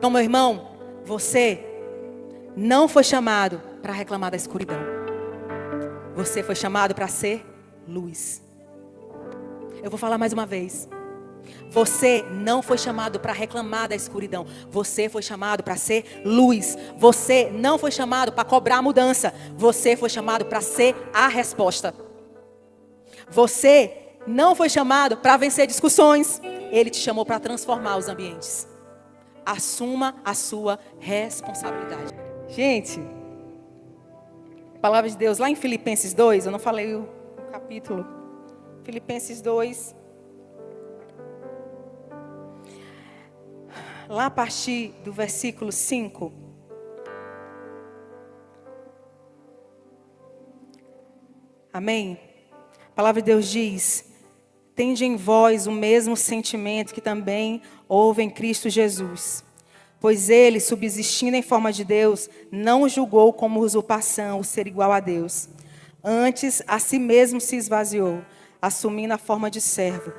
Então, meu irmão, você não foi chamado para reclamar da escuridão. Você foi chamado para ser luz. Eu vou falar mais uma vez. Você não foi chamado para reclamar da escuridão. Você foi chamado para ser luz. Você não foi chamado para cobrar mudança. Você foi chamado para ser a resposta. Você não foi chamado para vencer discussões. Ele te chamou para transformar os ambientes. Assuma a sua responsabilidade. Gente, a palavra de Deus lá em Filipenses 2, eu não falei o capítulo. Filipenses 2. Lá a partir do versículo 5. Amém? A palavra de Deus diz: tende em vós o mesmo sentimento que também houve em Cristo Jesus. Pois ele, subsistindo em forma de Deus, não julgou como usurpação o ser igual a Deus. Antes, a si mesmo se esvaziou, assumindo a forma de servo,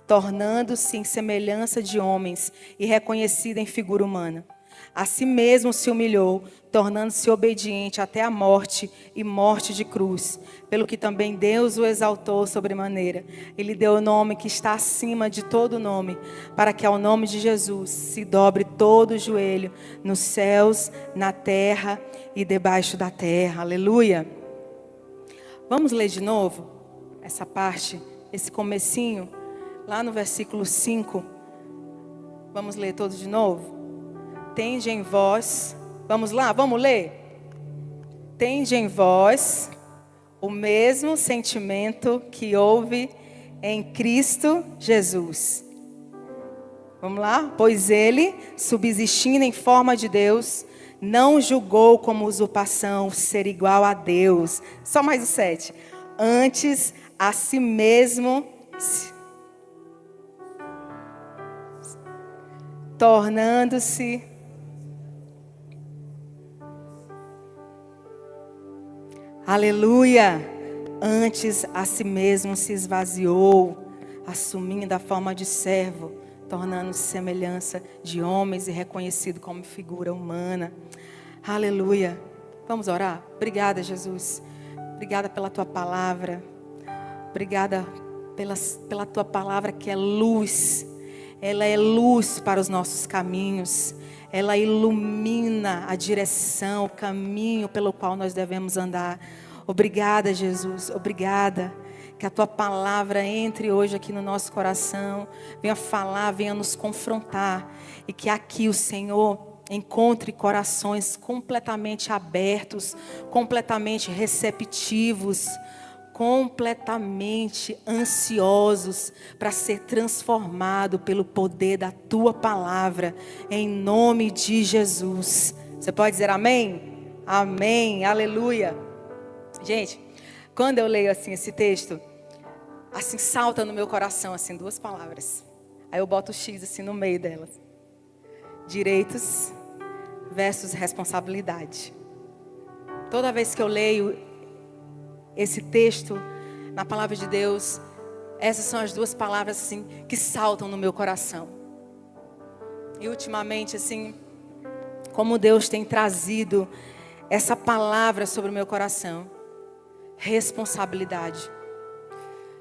tornando-se em semelhança de homens e reconhecido em figura humana. A si mesmo se humilhou, tornando-se obediente até a morte e morte de cruz, pelo que também Deus o exaltou sobremaneira. Ele deu o nome que está acima de todo nome, para que ao nome de Jesus se dobre todo o joelho, nos céus, na terra e debaixo da terra. Aleluia! Vamos ler de novo essa parte, esse comecinho, lá no versículo 5. Vamos ler todos de novo? Tende em vós, vamos lá, vamos ler? Tende em vós o mesmo sentimento que houve em Cristo Jesus. Vamos lá? Pois ele, subsistindo em forma de Deus, não julgou como usurpação ser igual a Deus. Só mais o 7. Antes, a si mesmo, tornando-se aleluia! Antes a si mesmo se esvaziou, assumindo a forma de servo, tornando-se semelhança de homens e reconhecido como figura humana. Aleluia! Vamos orar? Obrigada, Jesus. Obrigada pela tua palavra. Obrigada pela tua palavra que é luz. Ela é luz para os nossos caminhos. Ela ilumina a direção, o caminho pelo qual nós devemos andar. Obrigada, Jesus. Obrigada. Que a tua palavra entre hoje aqui no nosso coração. Venha falar, venha nos confrontar. E que aqui o Senhor encontre corações completamente abertos, completamente receptivos, completamente ansiosos para ser transformado pelo poder da tua palavra, em nome de Jesus. Você pode dizer amém? Amém, aleluia. Gente, quando eu leio assim esse texto, assim salta no meu coração assim duas palavras. Aí eu boto o X assim no meio delas. Direitos versus responsabilidade. Toda vez que eu leio esse texto na palavra de Deus, essas são as duas palavras assim que saltam no meu coração. E ultimamente assim, como Deus tem trazido essa palavra sobre o meu coração, responsabilidade.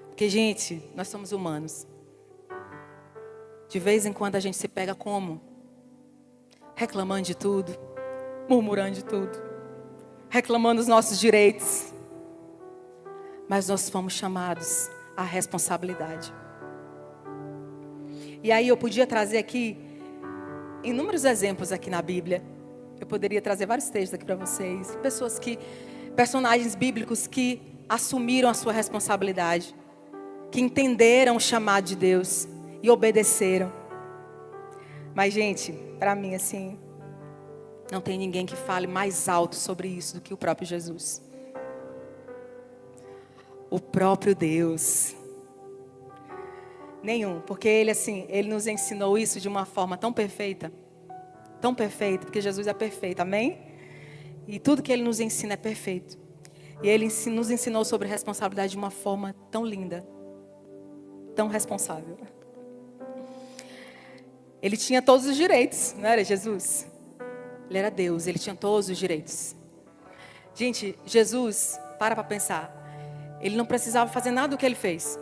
Porque, gente, nós somos humanos. De vez em quando a gente se pega como? Reclamando de tudo, murmurando de tudo, reclamando dos nossos direitos. Mas nós fomos chamados à responsabilidade. E aí eu podia trazer aqui inúmeros exemplos aqui na Bíblia. Eu poderia trazer vários textos aqui para vocês. Personagens bíblicos que assumiram a sua responsabilidade, que entenderam o chamado de Deus e obedeceram. Mas, gente, para mim assim, não tem ninguém que fale mais alto sobre isso do que o próprio Jesus. O próprio Deus. Nenhum, porque ele nos ensinou isso de uma forma tão perfeita, porque Jesus é perfeito, amém? E tudo que ele nos ensina é perfeito. E ele nos ensinou sobre responsabilidade de uma forma tão linda, tão responsável. Ele tinha todos os direitos, não era Jesus? Ele era Deus, ele tinha todos os direitos. Gente, Jesus, para pensar. Ele não precisava fazer nada do que ele fez.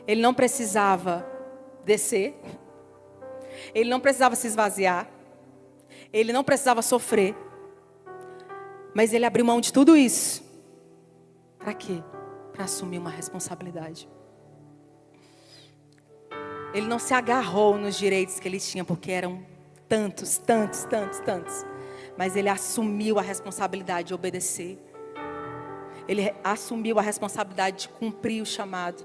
Ele não precisava descer. Ele não precisava se esvaziar. Ele não precisava sofrer. Mas ele abriu mão de tudo isso. Para quê? Para assumir uma responsabilidade. Ele não se agarrou nos direitos que ele tinha, porque eram tantos. Mas ele assumiu a responsabilidade de obedecer. Ele assumiu a responsabilidade de cumprir o chamado.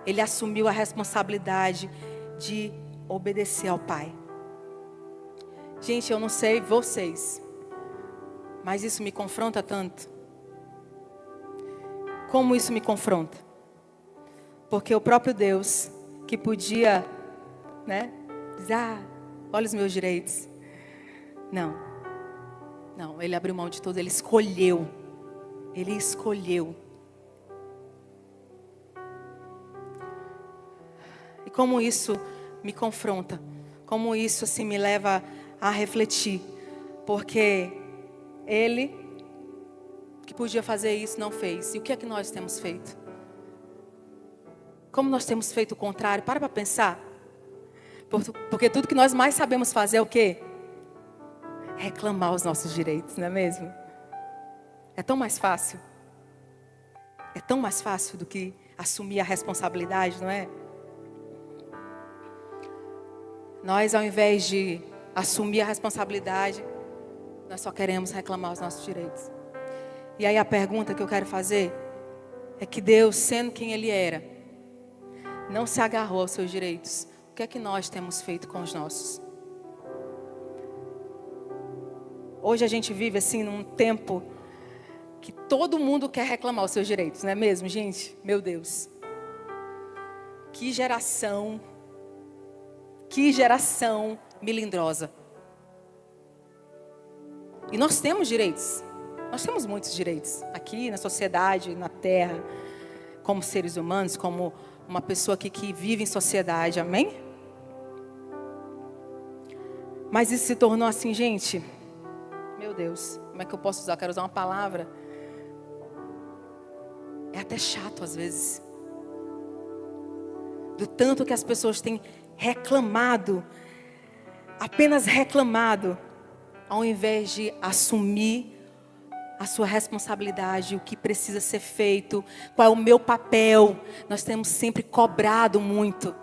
Ele assumiu a responsabilidade de obedecer ao Pai. Gente, eu não sei vocês, mas isso me confronta tanto. Como isso me confronta? Porque o próprio Deus, que podia, dizer, olha os meus direitos. Não, ele abriu mão de tudo, ele escolheu. Ele escolheu. E como isso me confronta, como isso assim me leva a refletir, porque ele que podia fazer isso não fez. E o que é que nós temos feito? Como nós temos feito o contrário? Para pensar. Porque tudo que nós mais sabemos fazer é o quê? Reclamar os nossos direitos, não é mesmo? É tão mais fácil. É tão mais fácil do que assumir a responsabilidade, não é? Nós, ao invés de assumir a responsabilidade, nós só queremos reclamar os nossos direitos. E aí a pergunta que eu quero fazer é que Deus, sendo quem Ele era, não se agarrou aos seus direitos. O que é que nós temos feito com os nossos? Hoje a gente vive assim num tempo que todo mundo quer reclamar os seus direitos, não é mesmo, gente? Meu Deus. Que geração melindrosa. E nós temos direitos. Nós temos muitos direitos aqui na sociedade, na terra, como seres humanos, como uma pessoa que vive em sociedade, amém? Mas isso se tornou assim, gente, meu Deus, como é que eu posso usar? Eu quero usar uma palavra. É até chato às vezes. Do tanto que as pessoas têm reclamado, apenas reclamado, ao invés de assumir a sua responsabilidade, o que precisa ser feito, qual é o meu papel. Nós temos sempre cobrado muito,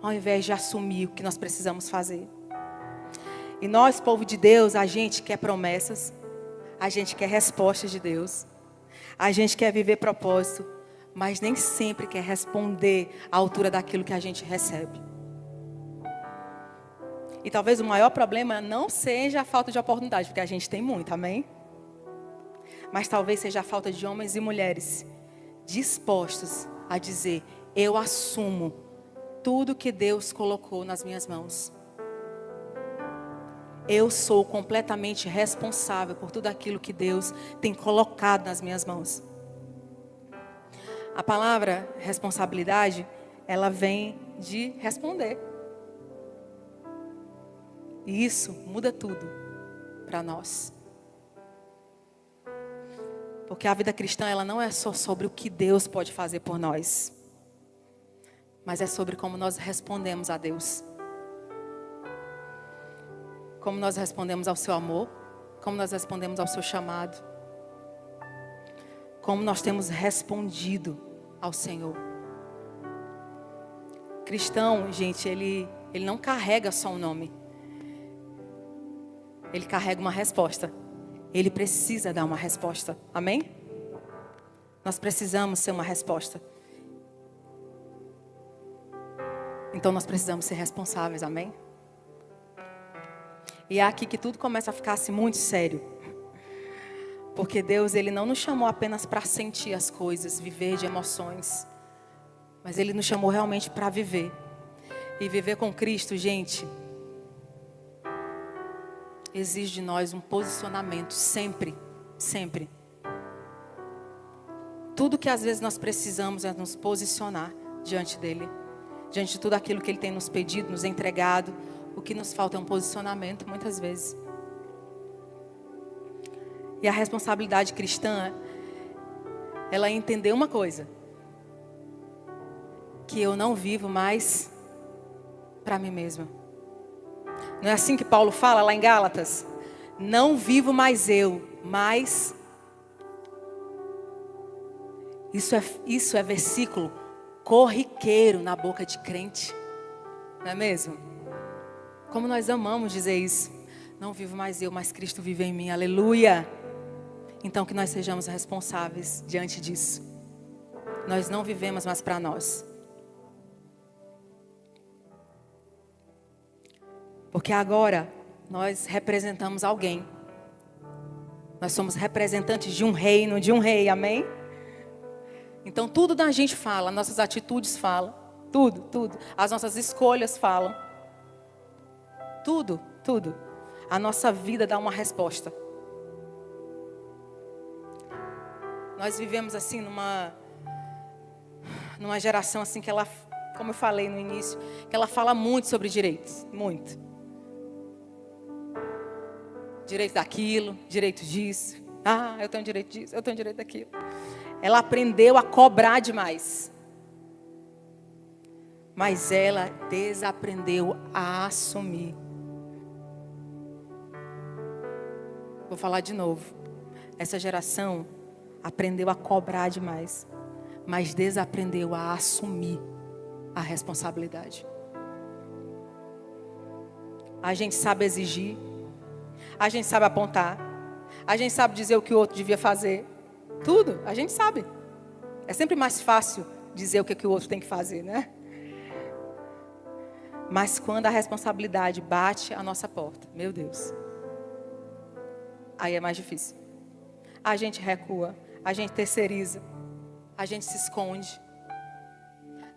ao invés de assumir o que nós precisamos fazer. E nós, povo de Deus, a gente quer promessas, a gente quer respostas de Deus, a gente quer viver propósito, mas nem sempre quer responder à altura daquilo que a gente recebe. E talvez o maior problema não seja a falta de oportunidade, porque a gente tem muito, amém? Mas talvez seja a falta de homens e mulheres dispostos a dizer: eu assumo tudo que Deus colocou nas minhas mãos. Eu sou completamente responsável por tudo aquilo que Deus tem colocado nas minhas mãos. A palavra responsabilidade, ela vem de responder. E isso muda tudo para nós. Porque a vida cristã, ela não é só sobre o que Deus pode fazer por nós, mas é sobre como nós respondemos a Deus. Como nós respondemos ao seu amor, como nós respondemos ao seu chamado, como nós temos respondido ao Senhor. Cristão, gente, ele não carrega só um nome. Ele carrega uma resposta. Ele precisa dar uma resposta. Amém? Nós precisamos ser uma resposta. Então nós precisamos ser responsáveis. Amém? E é aqui que tudo começa a ficar assim muito sério. Porque Deus, Ele não nos chamou apenas para sentir as coisas, viver de emoções. Mas Ele nos chamou realmente para viver. E viver com Cristo, gente, exige de nós um posicionamento, sempre, sempre. Tudo que às vezes nós precisamos é nos posicionar diante dEle. diante de tudo aquilo que Ele tem nos pedido, nos entregado. O que nos falta é um posicionamento, muitas vezes. E a responsabilidade cristã, ela é entender uma coisa: que eu não vivo mais para mim mesma. Não é assim que Paulo fala lá em Gálatas? Não vivo mais eu, mas... Isso é versículo corriqueiro na boca de crente. Não é mesmo? Como nós amamos dizer isso. Não vivo mais eu, mas Cristo vive em mim. Aleluia! Então que nós sejamos responsáveis diante disso. Nós não vivemos mais para nós. Porque agora nós representamos alguém. Nós somos representantes de um reino, de um rei, amém? Então tudo da gente fala, nossas atitudes falam. Tudo, tudo. As nossas escolhas falam. Tudo, tudo. A nossa vida dá uma resposta. Nós vivemos assim numa geração assim que ela, como eu falei no início, que ela fala muito sobre direitos, muito. Direito daquilo, direito disso. Ah, eu tenho direito disso, eu tenho direito daquilo. Ela aprendeu a cobrar demais. Mas ela desaprendeu a assumir. Vou falar de novo. Essa geração aprendeu a cobrar demais, mas desaprendeu a assumir a responsabilidade. A gente sabe exigir, a gente sabe apontar, a gente sabe dizer o que o outro devia fazer. Tudo, a gente sabe. É sempre mais fácil dizer o que o outro tem que fazer, né? Mas quando a responsabilidade bate à nossa porta, meu Deus, aí é mais difícil. A gente recua, a gente terceiriza, a gente se esconde,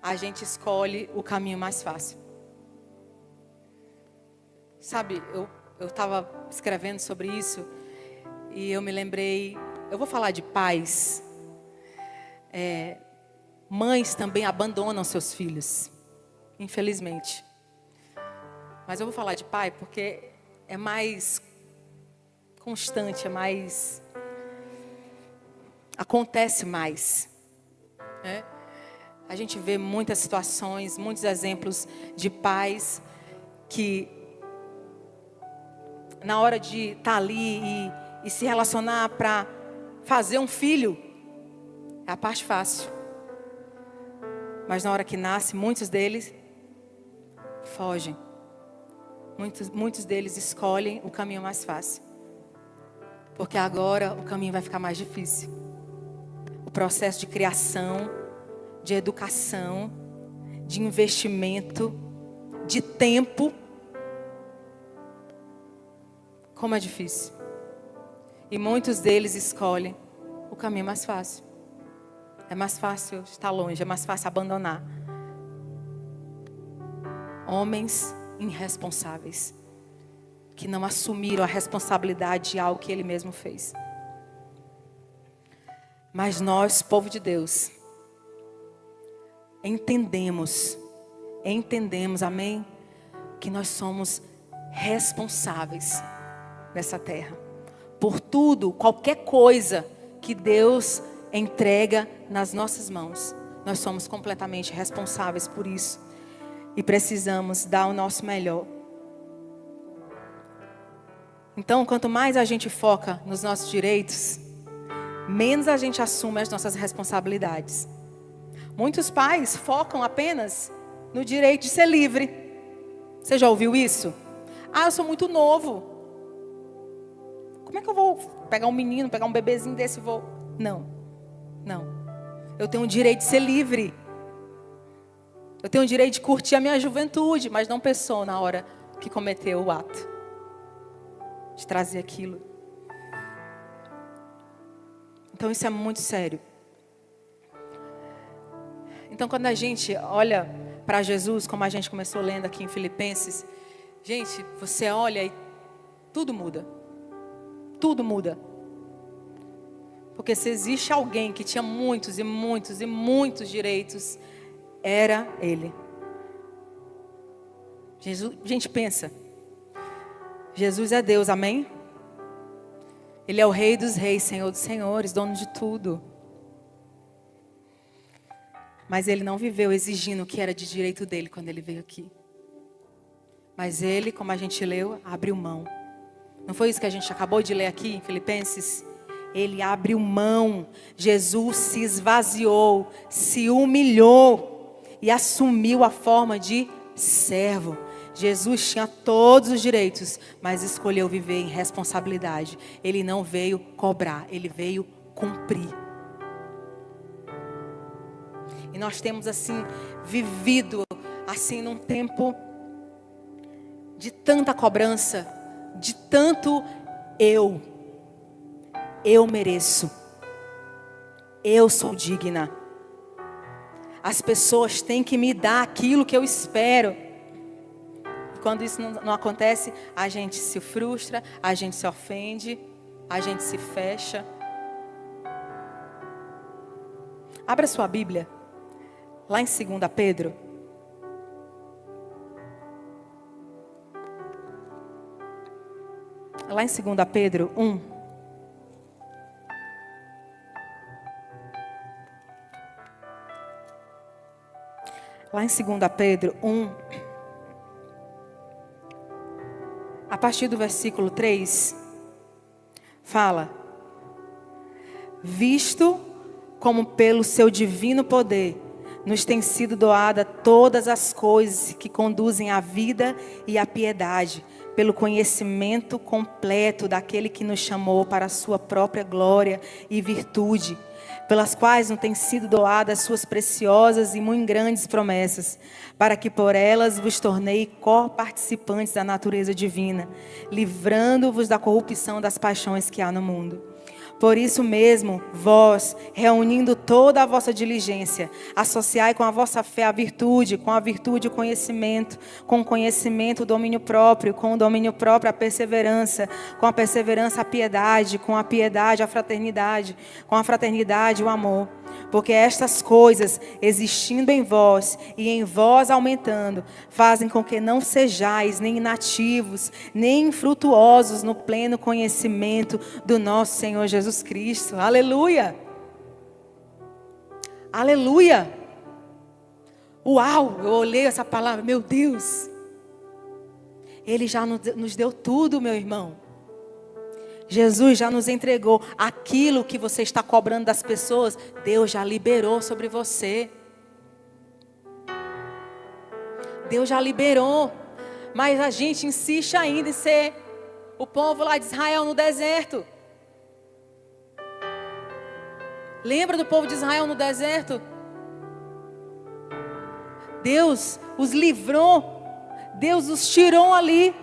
a gente escolhe o caminho mais fácil. Sabe, eu estava escrevendo sobre isso e eu me lembrei, eu vou falar de pais. Mães também abandonam seus filhos, infelizmente. Mas eu vou falar de pai porque é mais constante, é mais... acontece mais. Né? A gente vê muitas situações, muitos exemplos de pais que, na hora de estar ali e se relacionar para fazer um filho, é a parte fácil. Mas na hora que nasce, muitos deles fogem. Muitos deles escolhem o caminho mais fácil. Porque agora o caminho vai ficar mais difícil. O processo de criação, de educação, de investimento, de tempo. Como é difícil. E muitos deles escolhem o caminho mais fácil. É mais fácil estar longe, é mais fácil abandonar. Homens irresponsáveis, que não assumiram a responsabilidade de algo que Ele mesmo fez. Mas nós, povo de Deus, entendemos, amém? Que nós somos responsáveis nessa terra. Por tudo, qualquer coisa que Deus entrega nas nossas mãos, nós somos completamente responsáveis por isso. E precisamos dar o nosso melhor. Então, quanto mais a gente foca nos nossos direitos, menos a gente assume as nossas responsabilidades. Muitos pais focam apenas no direito de ser livre. Você já ouviu isso? Ah, eu sou muito novo. Como é que eu vou pegar um menino, pegar um bebezinho desse e vou... Não. Eu tenho o direito de ser livre. Eu tenho o direito de curtir a minha juventude, mas não pensou na hora que cometeu o ato de trazer aquilo. Então isso é muito sério. Então quando a gente olha para Jesus, como a gente começou lendo aqui em Filipenses, gente, você olha e tudo muda. Tudo muda. Porque se existe alguém que tinha muitos e muitos e muitos direitos, era Ele. Jesus, gente, pensa. Jesus é Deus, amém? Ele é o Rei dos reis, Senhor dos senhores, dono de tudo. Mas ele não viveu exigindo o que era de direito dele quando ele veio aqui. Mas ele, como a gente leu, abriu mão. Não foi isso que a gente acabou de ler aqui em Filipenses? Ele abriu mão. Jesus se esvaziou, se humilhou e assumiu a forma de servo. Jesus tinha todos os direitos, mas escolheu viver em responsabilidade. Ele não veio cobrar, ele veio cumprir. E nós temos assim vivido assim num tempo de tanta cobrança, de tanto eu mereço, eu sou digna. As pessoas têm que me dar aquilo que eu espero. Quando isso não acontece, a gente se frustra, a gente se ofende, a gente se fecha. Abra sua Bíblia, lá em 2 Pedro. Lá em 2 Pedro 1. Lá em 2 Pedro 1. A partir do versículo 3, fala: visto como pelo seu divino poder nos tem sido doada todas as coisas que conduzem à vida e à piedade, pelo conhecimento completo daquele que nos chamou para a sua própria glória e virtude, pelas quais nos têm sido doadas suas preciosas e muito grandes promessas, para que por elas vos tornei co-participantes da natureza divina, livrando-vos da corrupção das paixões que há no mundo. Por isso mesmo, vós, reunindo toda a vossa diligência, associai com a vossa fé a virtude, com a virtude o conhecimento, com o conhecimento o domínio próprio, com o domínio próprio a perseverança, com a perseverança a piedade, com a piedade a fraternidade, com a fraternidade o amor. Porque estas coisas, existindo em vós e em vós aumentando, fazem com que não sejais nem inativos, nem infrutuosos no pleno conhecimento do nosso Senhor Jesus Cristo. Aleluia! Aleluia! Uau! Eu olhei essa palavra, meu Deus! Ele já nos deu tudo, meu irmão. Jesus já nos entregou aquilo que você está cobrando das pessoas. Deus já liberou sobre você. Deus já liberou. Mas a gente insiste ainda em ser o povo lá de Israel no deserto. Lembra do povo de Israel no deserto? Deus os livrou. Deus os tirou ali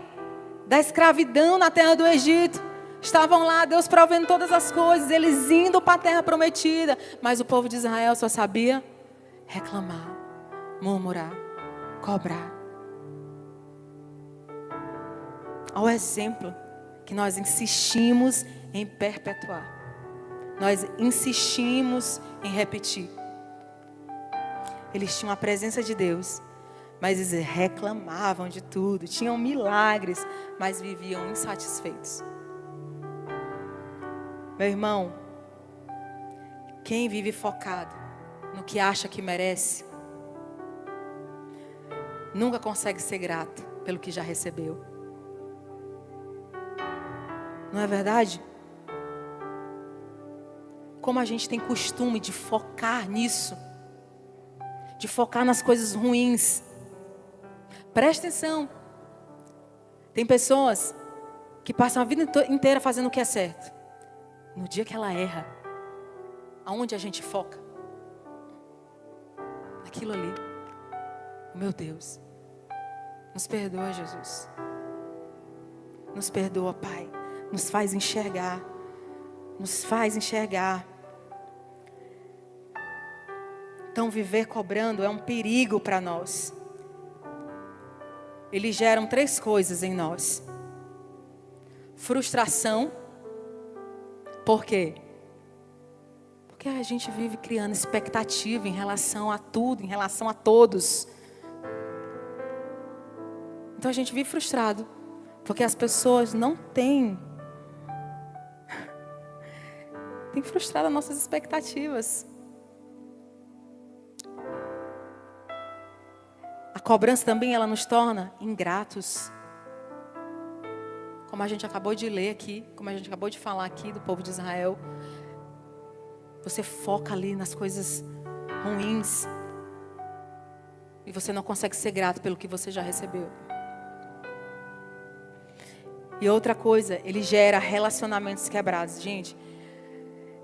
da escravidão na terra do Egito. Estavam lá, Deus provendo todas as coisas, eles indo para a terra prometida. Mas o povo de Israel só sabia reclamar, murmurar, cobrar. Ao exemplo que nós insistimos em perpetuar. Nós insistimos em repetir. Eles tinham a presença de Deus, mas eles reclamavam de tudo. Tinham milagres, mas viviam insatisfeitos. Meu irmão, quem vive focado no que acha que merece, nunca consegue ser grato pelo que já recebeu. Não é verdade? Como a gente tem costume de focar nisso, de focar nas coisas ruins. Presta atenção. Tem pessoas que passam a vida inteira fazendo o que é certo. No dia que ela erra, aonde a gente foca? Naquilo ali. Meu Deus. Nos perdoa, Jesus. Nos perdoa, Pai. Nos faz enxergar. Nos faz enxergar. Então, viver cobrando é um perigo para nós. Eles geram 3 coisas em nós. Frustração. Por quê? Porque a gente vive criando expectativa em relação a tudo, em relação a todos. Então a gente vive frustrado, porque as pessoas não têm frustrado as nossas expectativas. A cobrança também, ela nos torna ingratos. Como a gente acabou de ler aqui, como a gente acabou de falar aqui do povo de Israel. Você foca ali nas coisas ruins. E você não consegue ser grato pelo que você já recebeu. E outra coisa, ele gera relacionamentos quebrados. Gente,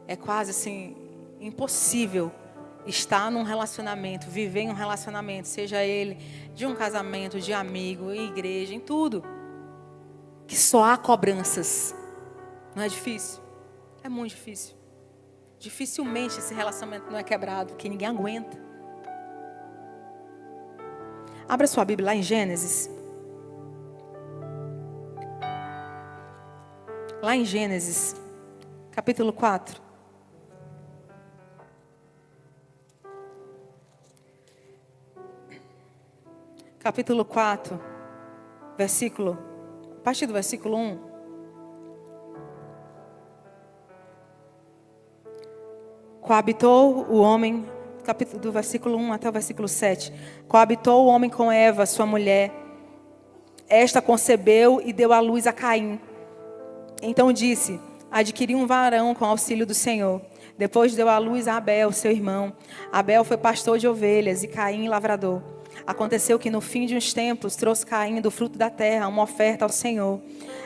é quase assim, impossível estar num relacionamento, viver em um relacionamento, seja ele de um casamento, de amigo, em igreja, em tudo, que só há cobranças. Não é difícil? É muito difícil. Dificilmente esse relacionamento não é quebrado, porque ninguém aguenta. Abra sua Bíblia lá em Gênesis. Lá em Gênesis, capítulo 4. Capítulo 4, a partir do versículo 1. Coabitou o homem, do versículo 1 até o versículo 7. Coabitou o homem com Eva, sua mulher. Esta concebeu e deu à luz a Caim. Então disse: adquiri um varão com auxílio do Senhor. Depois deu à luz a Abel, seu irmão. Abel foi pastor de ovelhas e Caim lavrador. Aconteceu que no fim de uns tempos trouxe Caim do fruto da terra uma oferta ao Senhor.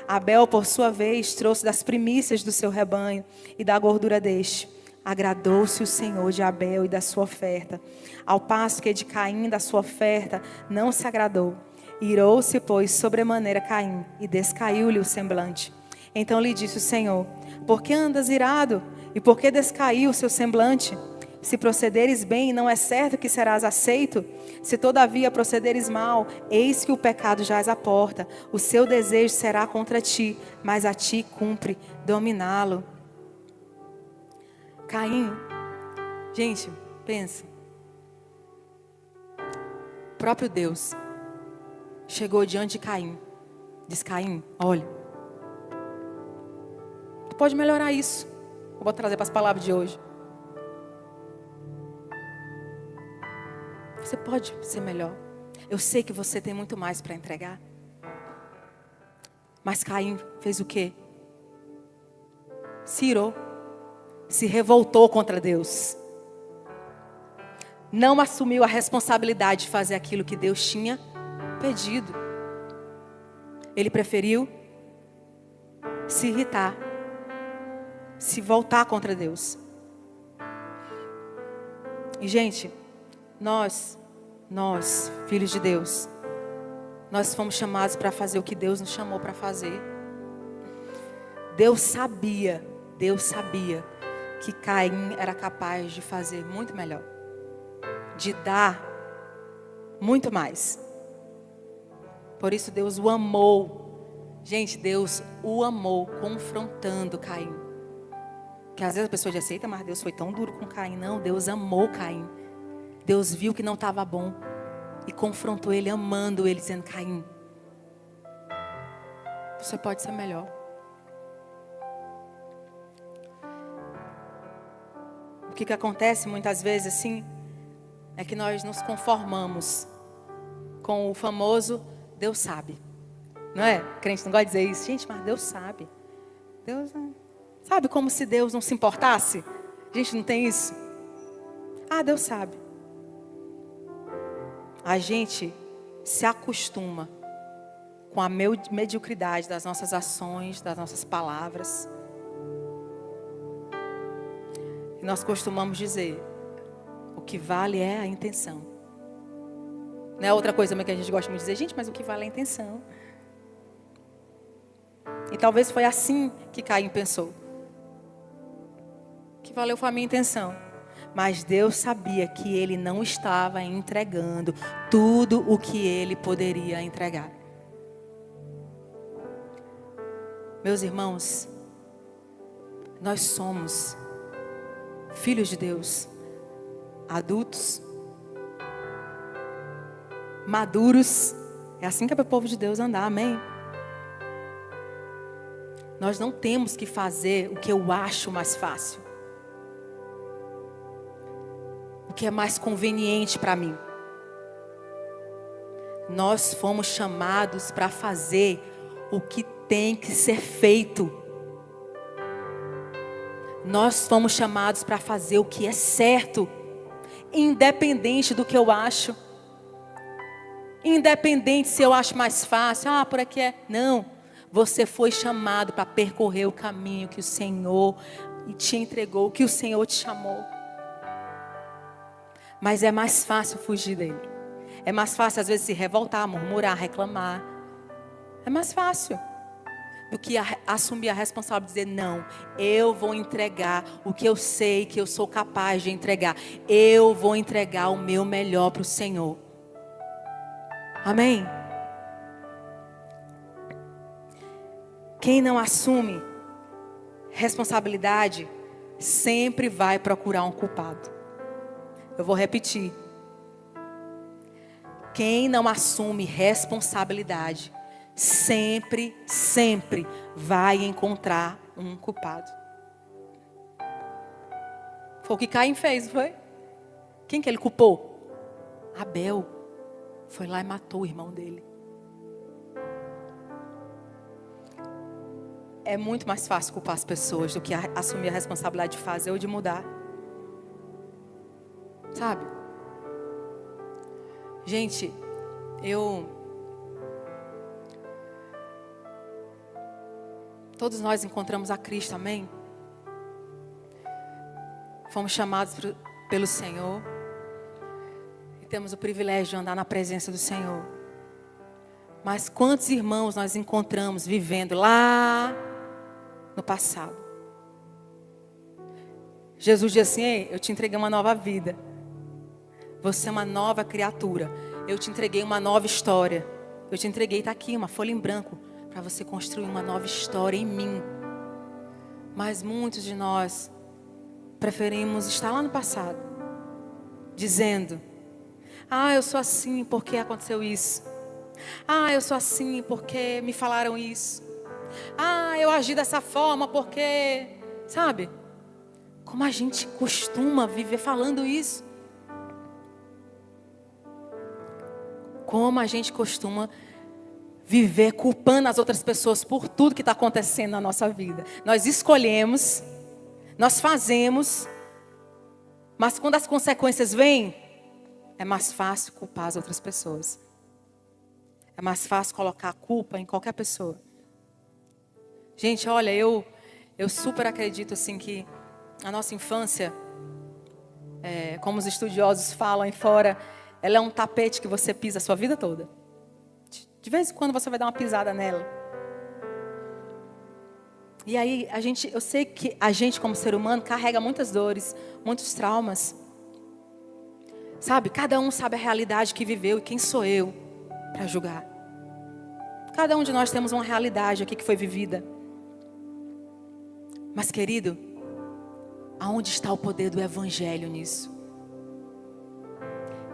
Abel, por sua vez, trouxe das primícias do seu rebanho e da gordura deste. Agradou-se o Senhor de Abel e da sua oferta, ao passo que de Caim da sua oferta não se agradou. Irou-se, pois, sobremaneira Caim, e descaiu-lhe o semblante. Então lhe disse o Senhor: por que andas irado? E por que descaiu o seu semblante? Se procederes bem, não é certo que serás aceito? Se todavia procederes mal, eis que o pecado jaz à porta. O seu desejo será contra ti, mas a ti cumpre dominá-lo. Caim, gente, pensa. O próprio Deus chegou diante de Caim. Diz: Caim, olha, tu pode melhorar isso. Eu vou trazer para as palavras de hoje. Você pode ser melhor. Eu sei que você tem muito mais para entregar. Mas Caim fez o quê? Se irou. Se revoltou contra Deus. Não assumiu a responsabilidade de fazer aquilo que Deus tinha pedido. Ele preferiu se irritar. Se voltar contra Deus. E gente, nós, filhos de Deus, nós fomos chamados para fazer o que Deus nos chamou para fazer. Deus sabia que Caim era capaz de fazer muito melhor, de dar muito mais. Por isso Deus o amou. Gente, Deus o amou confrontando Caim. Que às vezes a pessoa diz: eita, mas Deus foi tão duro com Caim. Não, Deus amou Caim. Deus viu que não estava bom e confrontou ele, amando ele, dizendo: Caim, você pode ser melhor. O que acontece muitas vezes assim é que nós nos conformamos com o famoso Deus sabe. Não é? O crente não gosta de dizer isso. Gente, mas Deus sabe. Deus sabe, como se Deus não se importasse. A gente não tem isso. Ah, Deus sabe. A gente se acostuma com a mediocridade das nossas ações, das nossas palavras. E nós costumamos dizer: o que vale é a intenção. Não é outra coisa também que a gente gosta muito de dizer: gente, mas o que vale é a intenção. E talvez foi assim que Caim pensou. O que valeu foi a minha intenção. Mas Deus sabia que ele não estava entregando tudo o que ele poderia entregar. Meus irmãos, nós somos filhos de Deus, adultos, maduros, É assim que é para o povo de Deus andar, amém? Nós não temos que fazer o que eu acho mais fácil. O que é mais conveniente para mim. Nós fomos chamados para fazer o que tem que ser feito. Nós fomos chamados para fazer o que é certo. Independente do que eu acho. Independente se eu acho mais fácil. Por aqui é. Não. Você foi chamado para percorrer o caminho que o Senhor te entregou, que o Senhor te chamou. Mas é mais fácil fugir dele. É mais fácil às vezes se revoltar, murmurar, reclamar. É mais fácil do que assumir a responsabilidade de dizer, não, eu vou entregar o que eu sei que eu sou capaz de entregar. Eu vou entregar o meu melhor para o Senhor. Amém? Quem não assume responsabilidade sempre vai procurar um culpado. Eu vou repetir. Quem não assume responsabilidade sempre vai encontrar um culpado. Foi o que Caim fez, não foi? Quem que ele culpou? Abel. Foi lá e matou o irmão dele. É muito mais fácil culpar as pessoas do que assumir a responsabilidade de fazer ou de mudar. Sabe? Gente, todos nós encontramos a Cristo, amém? Fomos chamados pelo Senhor. E temos o privilégio de andar na presença do Senhor. Mas quantos irmãos nós encontramos vivendo lá no passado? Jesus disse assim, ei, eu te entreguei uma nova vida. Você é uma nova criatura. Eu te entreguei uma nova história. Eu te entreguei, está aqui, uma folha em branco, para você construir uma nova história em mim. Mas muitos de nós preferimos estar lá no passado, dizendo, eu sou assim porque aconteceu isso. Eu sou assim porque me falaram isso. Eu agi dessa forma porque, sabe? Como a gente costuma viver falando isso. Como a gente costuma viver culpando as outras pessoas por tudo que está acontecendo na nossa vida. Nós escolhemos, nós fazemos, mas quando as consequências vêm, é mais fácil culpar as outras pessoas. É mais fácil colocar a culpa em qualquer pessoa. Gente, olha, eu super acredito assim que a nossa infância, como os estudiosos falam aí fora, ela é um tapete que você pisa a sua vida toda. De vez em quando você vai dar uma pisada nela. E aí, eu sei que a gente como ser humano carrega muitas dores, muitos traumas. Sabe, cada um sabe a realidade que viveu e quem sou eu para julgar. Cada um de nós temos uma realidade aqui que foi vivida. Mas querido, aonde está o poder do Evangelho nisso?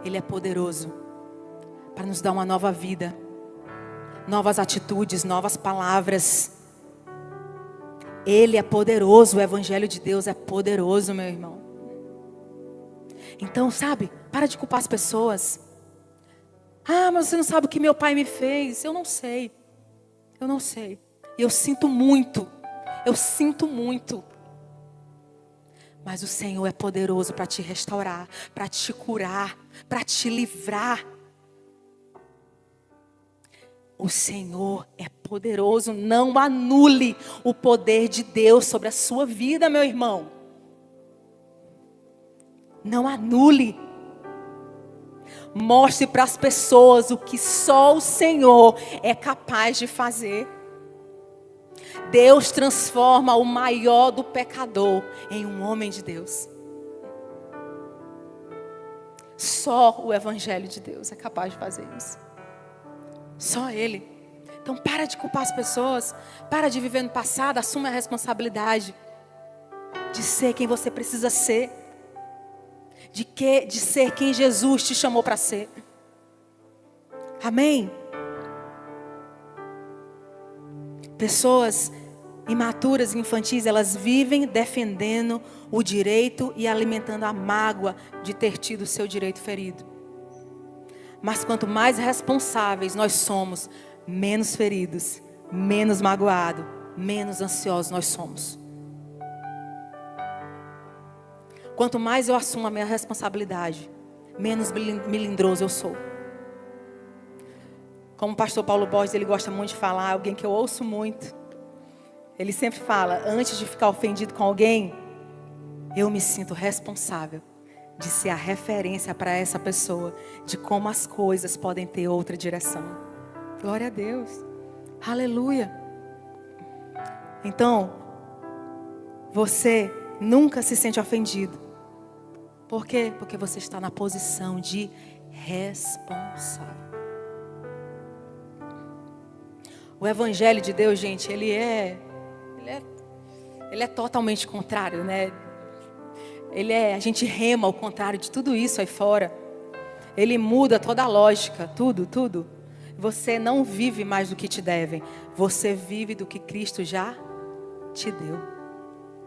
Ele é poderoso para nos dar uma nova vida, novas atitudes, novas palavras. Ele é poderoso, o Evangelho de Deus é poderoso, meu irmão. Então, sabe, para de culpar as pessoas. Mas você não sabe o que meu pai me fez. Eu não sei. E eu sinto muito. Mas o Senhor é poderoso para te restaurar, para te curar, para te livrar. O Senhor é poderoso. Não anule o poder de Deus sobre a sua vida, meu irmão. Não anule. Mostre para as pessoas o que só o Senhor é capaz de fazer. Deus transforma o maior do pecador em um homem de Deus. Só o Evangelho de Deus é capaz de fazer isso. Só Ele. Então para de culpar as pessoas. Para de viver no passado. Assume a responsabilidade de ser quem você precisa ser. De ser quem Jesus te chamou para ser. Amém? Pessoas imaturas, infantis, elas vivem defendendo o direito e alimentando a mágoa de ter tido o seu direito ferido. Mas quanto mais responsáveis nós somos, menos feridos, menos magoados, menos ansiosos nós somos. Quanto mais eu assumo a minha responsabilidade, menos melindroso eu sou. Como o pastor Paulo Borges, ele gosta muito de falar, alguém que eu ouço muito. Ele sempre fala, antes de ficar ofendido com alguém, eu me sinto responsável de ser a referência para essa pessoa, de como as coisas podem ter outra direção. Glória a Deus. Aleluia. Então, você nunca se sente ofendido. Por quê? Porque você está na posição de responsável. O evangelho de Deus, gente, ele é totalmente contrário, né? A gente rema ao contrário de tudo isso aí fora. Ele muda toda a lógica, tudo. Você não vive mais do que te devem. Você vive do que Cristo já te deu.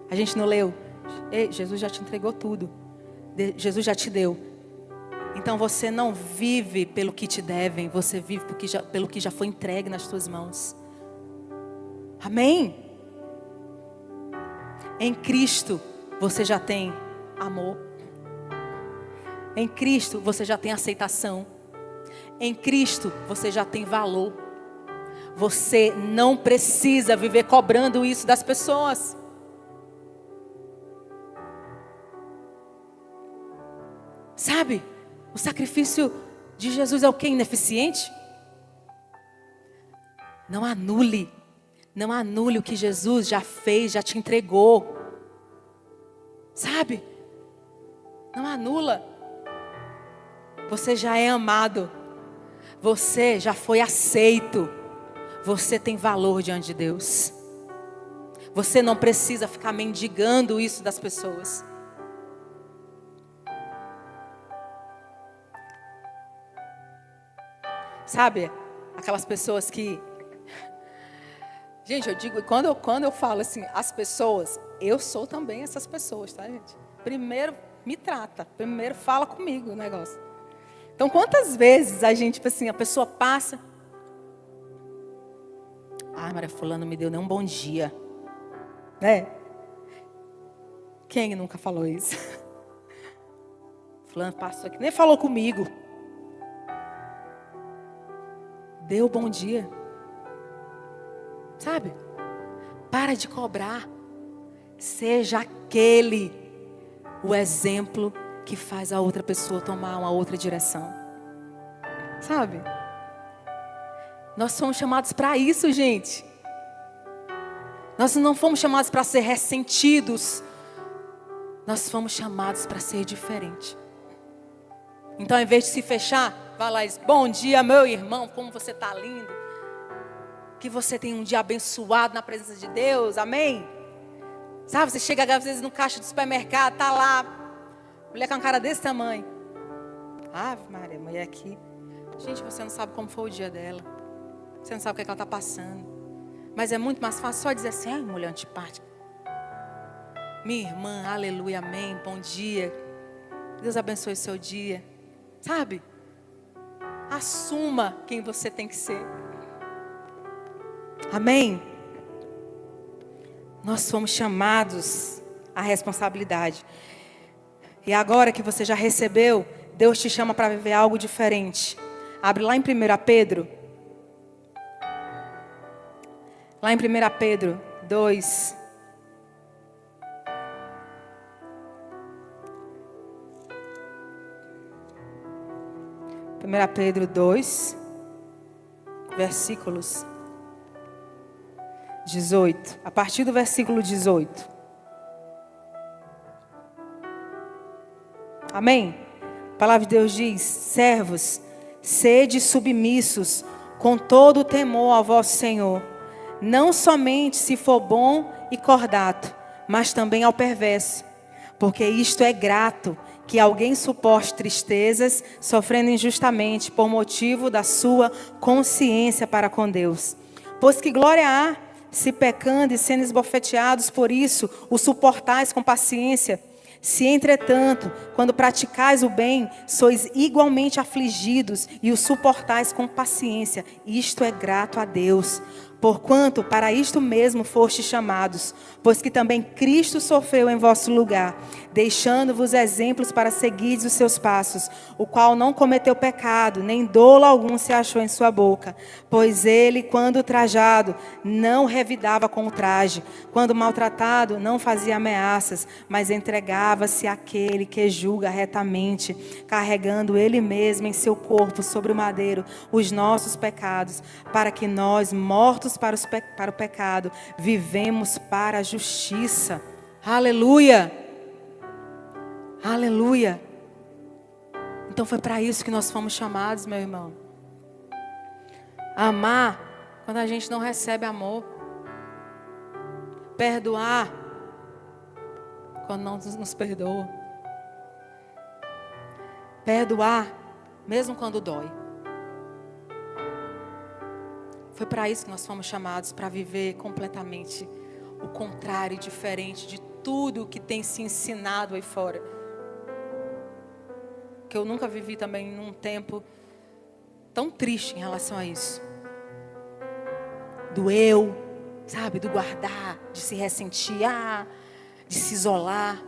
A gente não leu? Jesus já te entregou tudo. Jesus já te deu. Então você não vive pelo que te devem. Você vive pelo que já foi entregue nas tuas mãos. Amém? Em Cristo você já tem amor. Em Cristo você já tem aceitação. Em Cristo você já tem valor. Você não precisa viver cobrando isso das pessoas. Sabe? O sacrifício de Jesus é o que? Ineficiente? Não anule o que Jesus já fez, já te entregou. Sabe? Não anula. Você já é amado. Você já foi aceito. Você tem valor diante de Deus. Você não precisa ficar mendigando isso das pessoas. Sabe? Aquelas pessoas que... Gente, eu digo, quando eu falo assim, as pessoas, eu sou também essas pessoas, tá, gente? Primeiro me trata, primeiro fala comigo o negócio. Então, quantas vezes a gente, tipo assim, a pessoa passa... Ah, Maria fulano me deu nem um bom dia. Né? Quem nunca falou isso? Fulano passou aqui, nem falou comigo. Deu bom dia. Sabe? Para de cobrar. Seja aquele o exemplo que faz a outra pessoa tomar uma outra direção. Sabe? Nós somos chamados para isso, gente. Nós não fomos chamados para ser ressentidos. Nós fomos chamados para ser diferente. Então, ao invés de se fechar, vai lá e diz, bom dia, meu irmão, como você está lindo. Que você tenha um dia abençoado na presença de Deus, amém? Sabe, você chega às vezes no caixa do supermercado, tá lá, mulher com uma cara desse tamanho. Ave Maria, mulher aqui. Gente, você não sabe como foi o dia dela. Você não sabe o que ela está passando. Mas é muito mais fácil só dizer assim, ai, mulher antipática. Minha irmã, aleluia, amém, bom dia. Deus abençoe o seu dia. Sabe? Assuma quem você tem que ser. Amém? Nós fomos chamados à responsabilidade. E agora que você já recebeu, Deus te chama para viver algo diferente. Abre lá em 1 Pedro. Lá em 1 Pedro 2. Pedro 2, versículos 18. A partir do versículo 18. Amém? A palavra de Deus diz, servos, sede submissos com todo o temor ao vosso Senhor, não somente se for bom e cordato, mas também ao perverso, porque isto é grato, que alguém suporte tristezas, sofrendo injustamente por motivo da sua consciência para com Deus. Pois que glória há se pecando e sendo esbofeteados por isso, o suportais com paciência. Se, entretanto, quando praticais o bem, sois igualmente afligidos e o suportais com paciência, isto é grato a Deus. Porquanto para isto mesmo fostes chamados, pois que também Cristo sofreu em vosso lugar, deixando-vos exemplos para seguirdes os seus passos, o qual não cometeu pecado, nem dolo algum se achou em sua boca. Pois ele, quando trajado, não revidava com o traje, quando maltratado, não fazia ameaças, mas entregava-se àquele que julga retamente, carregando ele mesmo em seu corpo sobre o madeiro os nossos pecados, para que nós, mortos para o pecado, vivemos para a justiça. Aleluia! Aleluia! Então foi para isso que nós fomos chamados, meu irmão. Amar quando a gente não recebe amor. Perdoar quando não nos perdoa. Perdoar mesmo quando dói. Foi para isso que nós fomos chamados, para viver completamente o contrário e diferente de tudo que tem se ensinado aí fora. Que eu nunca vivi também num tempo tão triste em relação a isso. Do eu, sabe, do guardar, de se ressentir, de se isolar,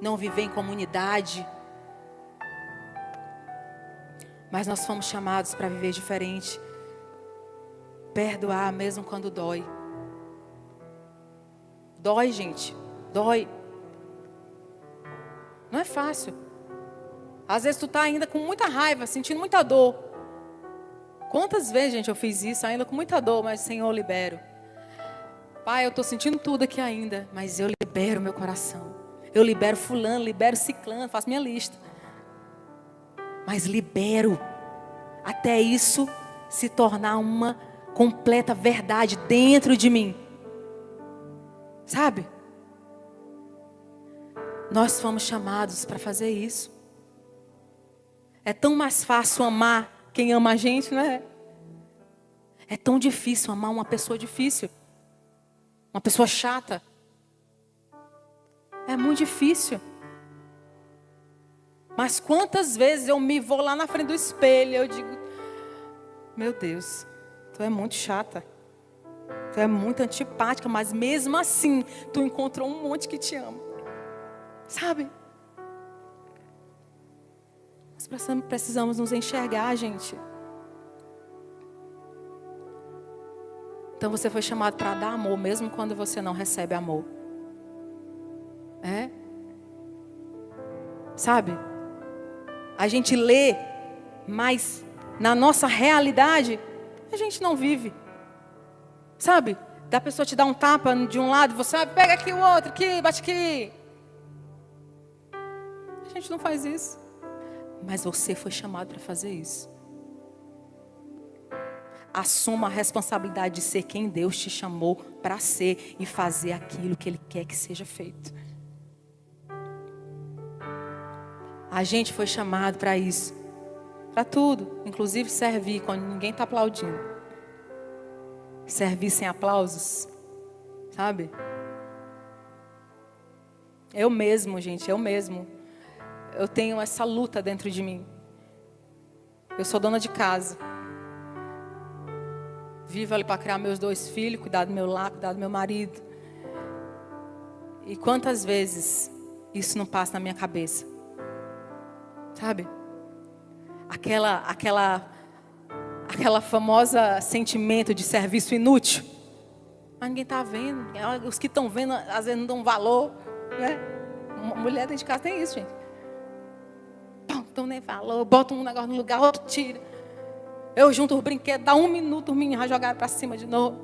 não viver em comunidade. Mas nós fomos chamados para viver diferente. Perdoar mesmo quando dói. Dói, gente. Dói. Não é fácil. Às vezes tu tá ainda com muita raiva, sentindo muita dor. Quantas vezes, gente, eu fiz isso ainda com muita dor, mas Senhor, eu libero. Pai, eu tô sentindo tudo aqui ainda, mas eu libero meu coração. Eu libero fulano, libero ciclano, faço minha lista. Mas libero. Até isso se tornar uma completa verdade dentro de mim. Sabe? Nós fomos chamados para fazer isso. É tão mais fácil amar quem ama a gente, não é? É tão difícil amar uma pessoa difícil. Uma pessoa chata. É muito difícil. Mas quantas vezes eu me vou lá na frente do espelho e eu digo: meu Deus, tu é muito chata. Tu é muito antipática, mas mesmo assim, tu encontrou um monte que te ama. Sabe? Nós precisamos nos enxergar, gente. Então você foi chamado para dar amor, mesmo quando você não recebe amor. É? Sabe? A gente lê, mas na nossa realidade, a gente não vive. Sabe? Da pessoa te dar um tapa de um lado, você pega aqui o outro, aqui, bate aqui. A gente não faz isso. Mas você foi chamado para fazer isso. Assuma a responsabilidade de ser quem Deus te chamou para ser e fazer aquilo que Ele quer que seja feito. A gente foi chamado para isso. Para tudo. Inclusive servir quando ninguém está aplaudindo. Servir sem aplausos. Sabe? Eu mesmo, gente, eu mesmo. Eu tenho essa luta dentro de mim. Eu sou dona de casa. Vivo ali para criar meus 2 filhos, cuidar do meu lar, cuidar do meu marido. E quantas vezes isso não passa na minha cabeça? Sabe? Aquela famosa sentimento de serviço inútil. Mas ninguém está vendo. Os que estão vendo, às vezes não dão valor. Né? Uma mulher dentro de casa tem isso, gente. Então nem valor, bota um negócio no lugar, outro tira. Eu junto os brinquedos, dá 1 minuto, os meninos já jogaram para cima de novo.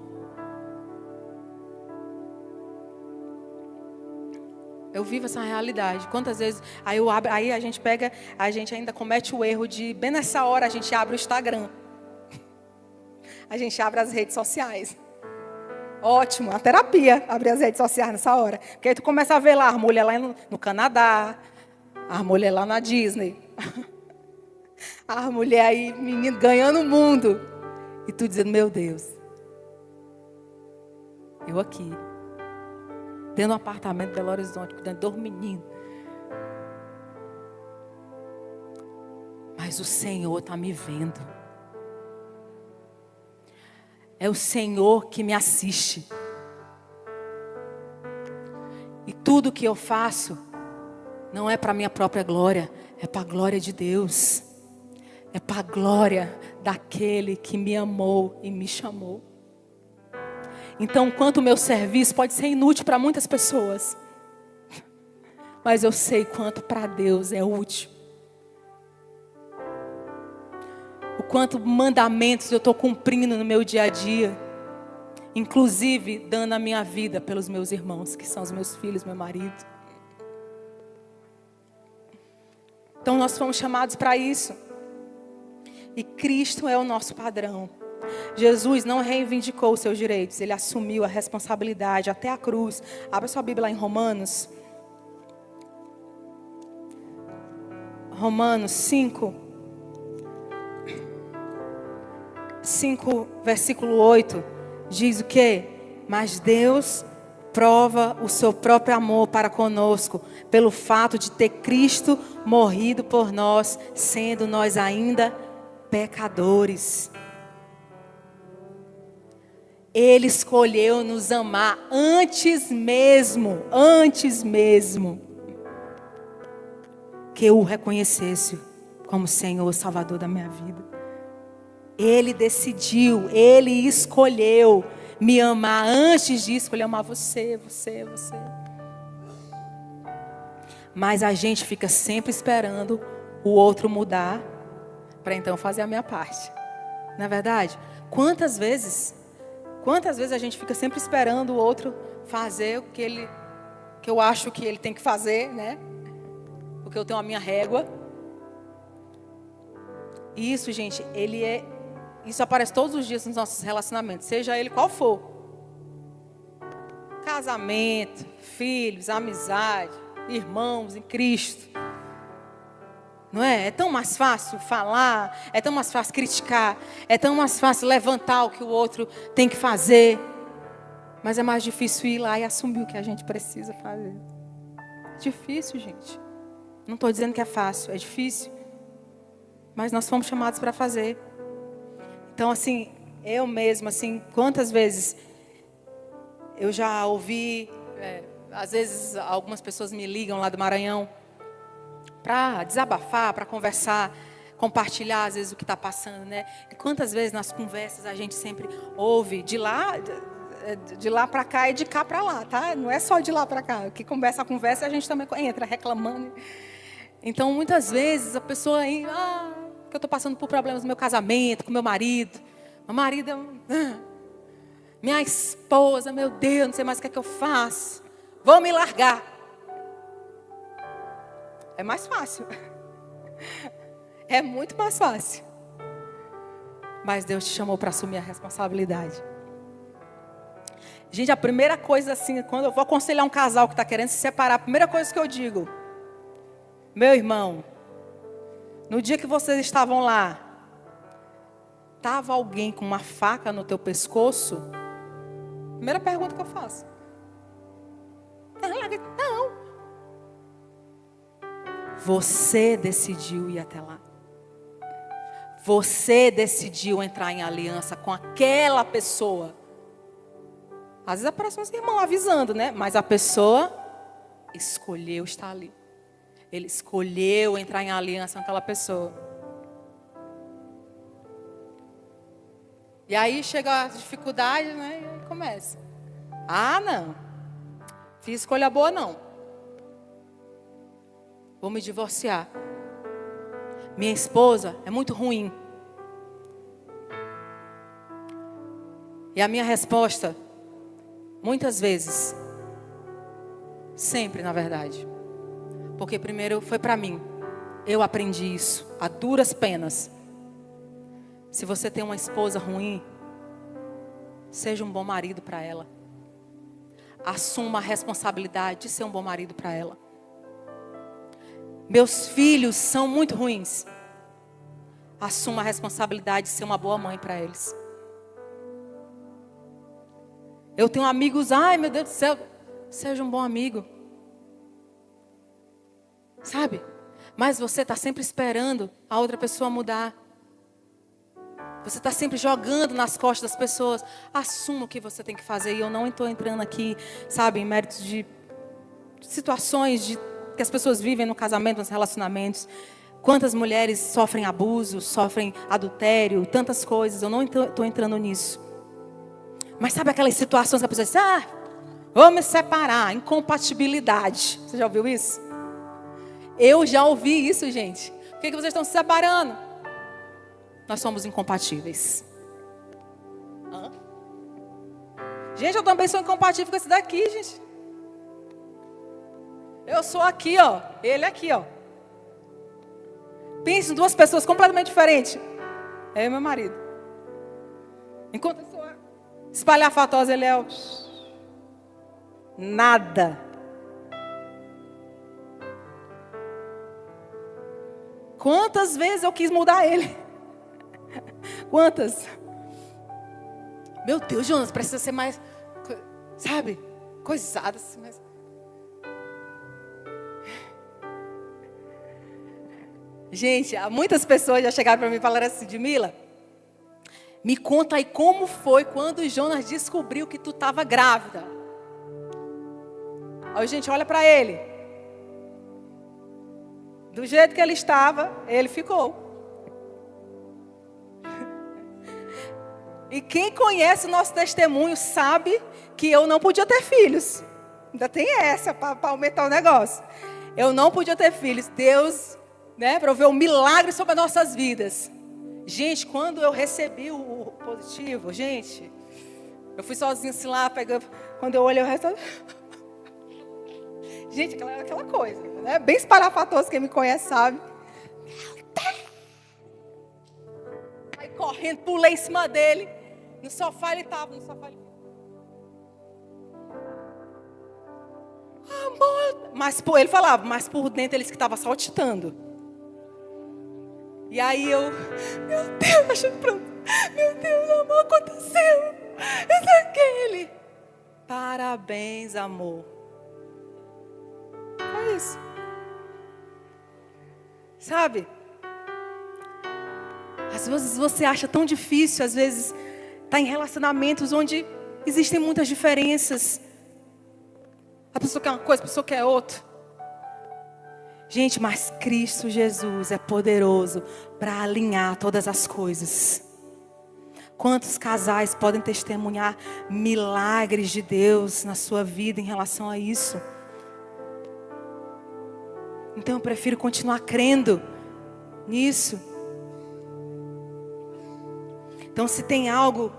Eu vivo essa realidade. Quantas vezes aí a gente pega, a gente ainda comete o erro de, bem nessa hora, a gente abre o Instagram. A gente abre as redes sociais. Ótimo, a terapia, abrir as redes sociais nessa hora. Porque aí tu começa a ver lá, a mulher lá no Canadá, a mulher lá na Disney. A mulher aí, menino, ganhando o mundo. E tu dizendo, meu Deus. Eu aqui, dentro do apartamento de Belo Horizonte, cuidando dos meninos. Mas o Senhor está me vendo. É o Senhor que me assiste. E tudo que eu faço não é para a minha própria glória, é para a glória de Deus. É para a glória daquele que me amou e me chamou. Então, enquanto o meu serviço pode ser inútil para muitas pessoas, mas eu sei quanto para Deus é útil. O quanto mandamentos eu estou cumprindo no meu dia a dia. Inclusive, dando a minha vida pelos meus irmãos, que são os meus filhos, meu marido. Então, nós fomos chamados para isso. E Cristo é o nosso padrão. Jesus não reivindicou os seus direitos. Ele assumiu a responsabilidade até a cruz. Abra sua Bíblia lá em Romanos. Romanos 5, versículo 8. Diz o quê? Mas Deus prova o seu próprio amor para conosco, pelo fato de ter Cristo morrido por nós, sendo nós ainda pecadores. Ele escolheu nos amar antes mesmo que eu o reconhecesse como Senhor, Salvador da minha vida. Ele decidiu, Ele escolheu me amar antes de escolher amar você. Mas a gente fica sempre esperando o outro mudar para então fazer a minha parte. Não é verdade? Quantas vezes a gente fica sempre esperando o outro fazer o que eu acho que ele tem que fazer, né? Porque eu tenho a minha régua. E isso, gente, isso aparece todos os dias nos nossos relacionamentos, seja ele qual for. Casamento, filhos, amizade, irmãos em Cristo. Não é? É tão mais fácil falar, é tão mais fácil criticar, é tão mais fácil levantar o que o outro tem que fazer. Mas é mais difícil ir lá e assumir o que a gente precisa fazer. É difícil, gente. Não estou dizendo que é fácil, é difícil. Mas nós fomos chamados para fazer. Então, assim, eu mesma, assim, quantas vezes eu já ouvi, às vezes algumas pessoas me ligam lá do Maranhão para desabafar, para conversar, compartilhar às vezes o que está passando, né? E quantas vezes nas conversas a gente sempre ouve de lá para cá e de cá para lá, tá? Não é só de lá para cá. Que conversa a conversa, a gente também entra reclamando. Então, muitas vezes a pessoa aí, que eu estou passando por problemas no meu casamento, com meu marido. Meu marido é minha esposa, meu Deus, não sei mais o que é que eu faço. Vou me largar. É mais fácil. É muito mais fácil. Mas Deus te chamou para assumir a responsabilidade. Gente, a primeira coisa assim, quando eu vou aconselhar um casal que está querendo se separar, a primeira coisa que eu digo: meu irmão, no dia que vocês estavam lá, estava alguém com uma faca no teu pescoço? Primeira pergunta que eu faço. Não. Você decidiu ir até lá. Você decidiu entrar em aliança com aquela pessoa. Às vezes aparece uns irmãos avisando, né? Mas a pessoa escolheu estar ali. Ele escolheu entrar em aliança com aquela pessoa. E aí chega a dificuldade, né? E aí começa. Não. Fiz escolha boa, não. Vou me divorciar. Minha esposa é muito ruim. E a minha resposta, muitas vezes, sempre na verdade, porque primeiro foi para mim. Eu aprendi isso a duras penas. Se você tem uma esposa ruim, seja um bom marido para ela. Assuma a responsabilidade de ser um bom marido para ela. Meus filhos são muito ruins. Assuma a responsabilidade de ser uma boa mãe para eles. Eu tenho amigos, ai meu Deus do céu, seja um bom amigo. Sabe? Mas você está sempre esperando a outra pessoa mudar. Você está sempre jogando nas costas das pessoas. Assuma o que você tem que fazer. E eu não estou entrando aqui, sabe, em méritos de situações que as pessoas vivem no casamento, nos relacionamentos. Quantas mulheres sofrem abuso, sofrem adultério, tantas coisas. Eu não estou entrando nisso. Mas sabe aquelas situações que a pessoa diz, vou me separar, incompatibilidade. Você já ouviu isso? Eu já ouvi isso, gente. Por que vocês estão se separando? Nós somos incompatíveis. Gente, eu também sou incompatível com esse daqui, gente. Eu sou aqui, ó. Ele aqui, ó. Pense em duas pessoas completamente diferentes. Eu e meu marido. Enquanto eu sou espalhafatosa, ele é o... nada. Quantas vezes eu quis mudar ele? Quantas? Meu Deus, Jonas, precisa ser mais, sabe, coisado assim, mas... Gente, muitas pessoas já chegaram para mim e falaram assim, Edmila, me conta aí como foi quando o Jonas descobriu que tu estava grávida. Aí, gente, olha para ele. Do jeito que ele estava, ele ficou. E quem conhece o nosso testemunho sabe que eu não podia ter filhos. Ainda tem essa para aumentar o negócio. Eu não podia ter filhos. Deus, proveu um milagre sobre as nossas vidas. Gente, quando eu recebi o positivo, gente, eu fui sozinha assim lá, pegando, quando eu olhei o resto... Gente, aquela coisa, né? Bem espalhafatoso, quem me conhece sabe. Aí correndo, pulei em cima dele. No sofá ele estava, Amor. Mas ele falava, mas por dentro ele que estava saltitando. E aí eu, meu Deus, achando pronto. Meu Deus, amor, aconteceu. Esse é aquele. Parabéns, amor. É isso. Sabe? Às vezes você acha tão difícil, às vezes está em relacionamentos onde existem muitas diferenças. A pessoa quer uma coisa, a pessoa quer outra. Gente, mas Cristo Jesus é poderoso para alinhar todas as coisas. Quantos casais podem testemunhar milagres de Deus na sua vida em relação a isso? Então eu prefiro continuar crendo nisso. Então se tem algo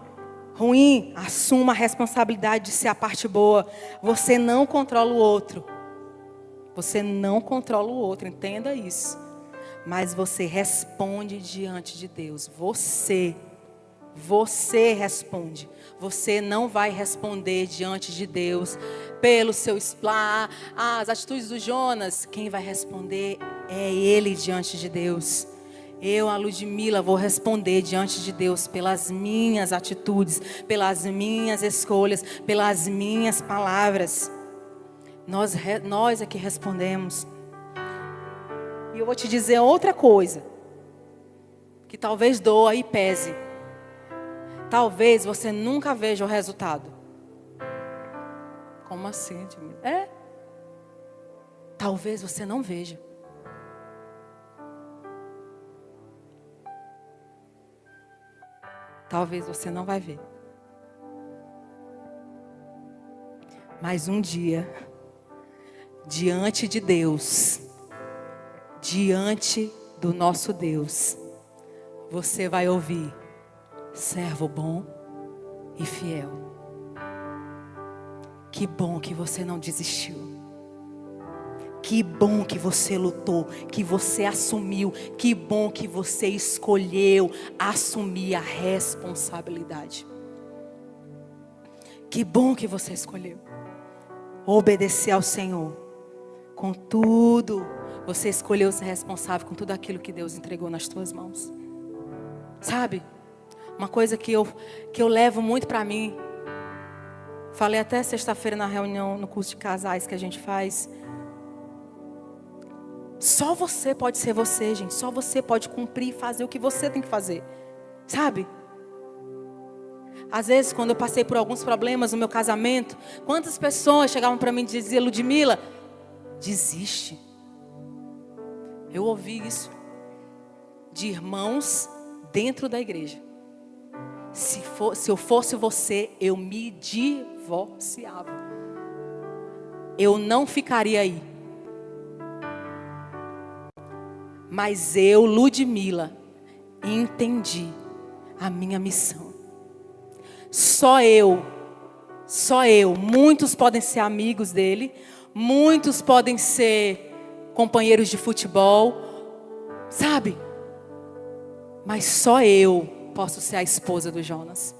ruim, assuma a responsabilidade de ser a parte boa. Você não controla o outro. Você não controla o outro, entenda isso. Mas você responde diante de Deus. Você responde. Você não vai responder diante de Deus pelo seu as atitudes do Jonas. Quem vai responder é ele diante de Deus. Eu, a Ludmila, vou responder diante de Deus pelas minhas atitudes, pelas minhas escolhas, pelas minhas palavras. Nós é que respondemos. E eu vou te dizer outra coisa, que talvez doa e pese. Talvez você nunca veja o resultado. Como assim, Edmila? Talvez você não veja. Talvez você não vai ver. Mas um dia, diante de Deus, diante do nosso Deus, você vai ouvir: servo bom e fiel. Que bom que você não desistiu. Que bom que você lutou, que você assumiu. Que bom que você escolheu assumir a responsabilidade. Que bom que você escolheu obedecer ao Senhor. Com tudo, você escolheu ser responsável com tudo aquilo que Deus entregou nas tuas mãos. Sabe? Uma coisa que eu levo muito para mim Falei até sexta-feira na reunião, no curso de casais que a gente faz. Só você pode ser você, gente. Só você pode cumprir e fazer o que você tem que fazer. Sabe? Às vezes, quando eu passei por alguns problemas no meu casamento, quantas pessoas chegavam para mim e diziam: Ludmila, desiste. Eu ouvi isso de irmãos dentro da igreja. Se eu fosse você, eu me divorciava. Eu não ficaria aí. Mas eu, Ludmila, entendi a minha missão. Só eu. Muitos podem ser amigos dele, muitos podem ser companheiros de futebol, sabe? Mas só eu posso ser a esposa do Jonas.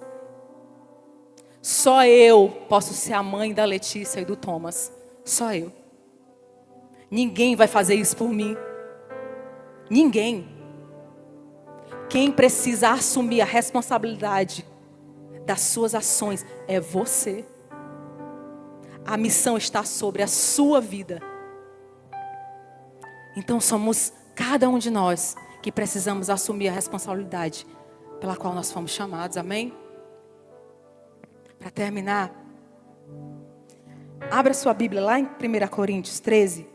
Só eu posso ser a mãe da Letícia e do Thomas. Só eu. Ninguém vai fazer isso por mim. Ninguém. Quem precisa assumir a responsabilidade das suas ações é você. A missão está sobre a sua vida. Então somos cada um de nós que precisamos assumir a responsabilidade pela qual nós fomos chamados, amém? Para terminar, abra sua Bíblia lá em 1 Coríntios 13.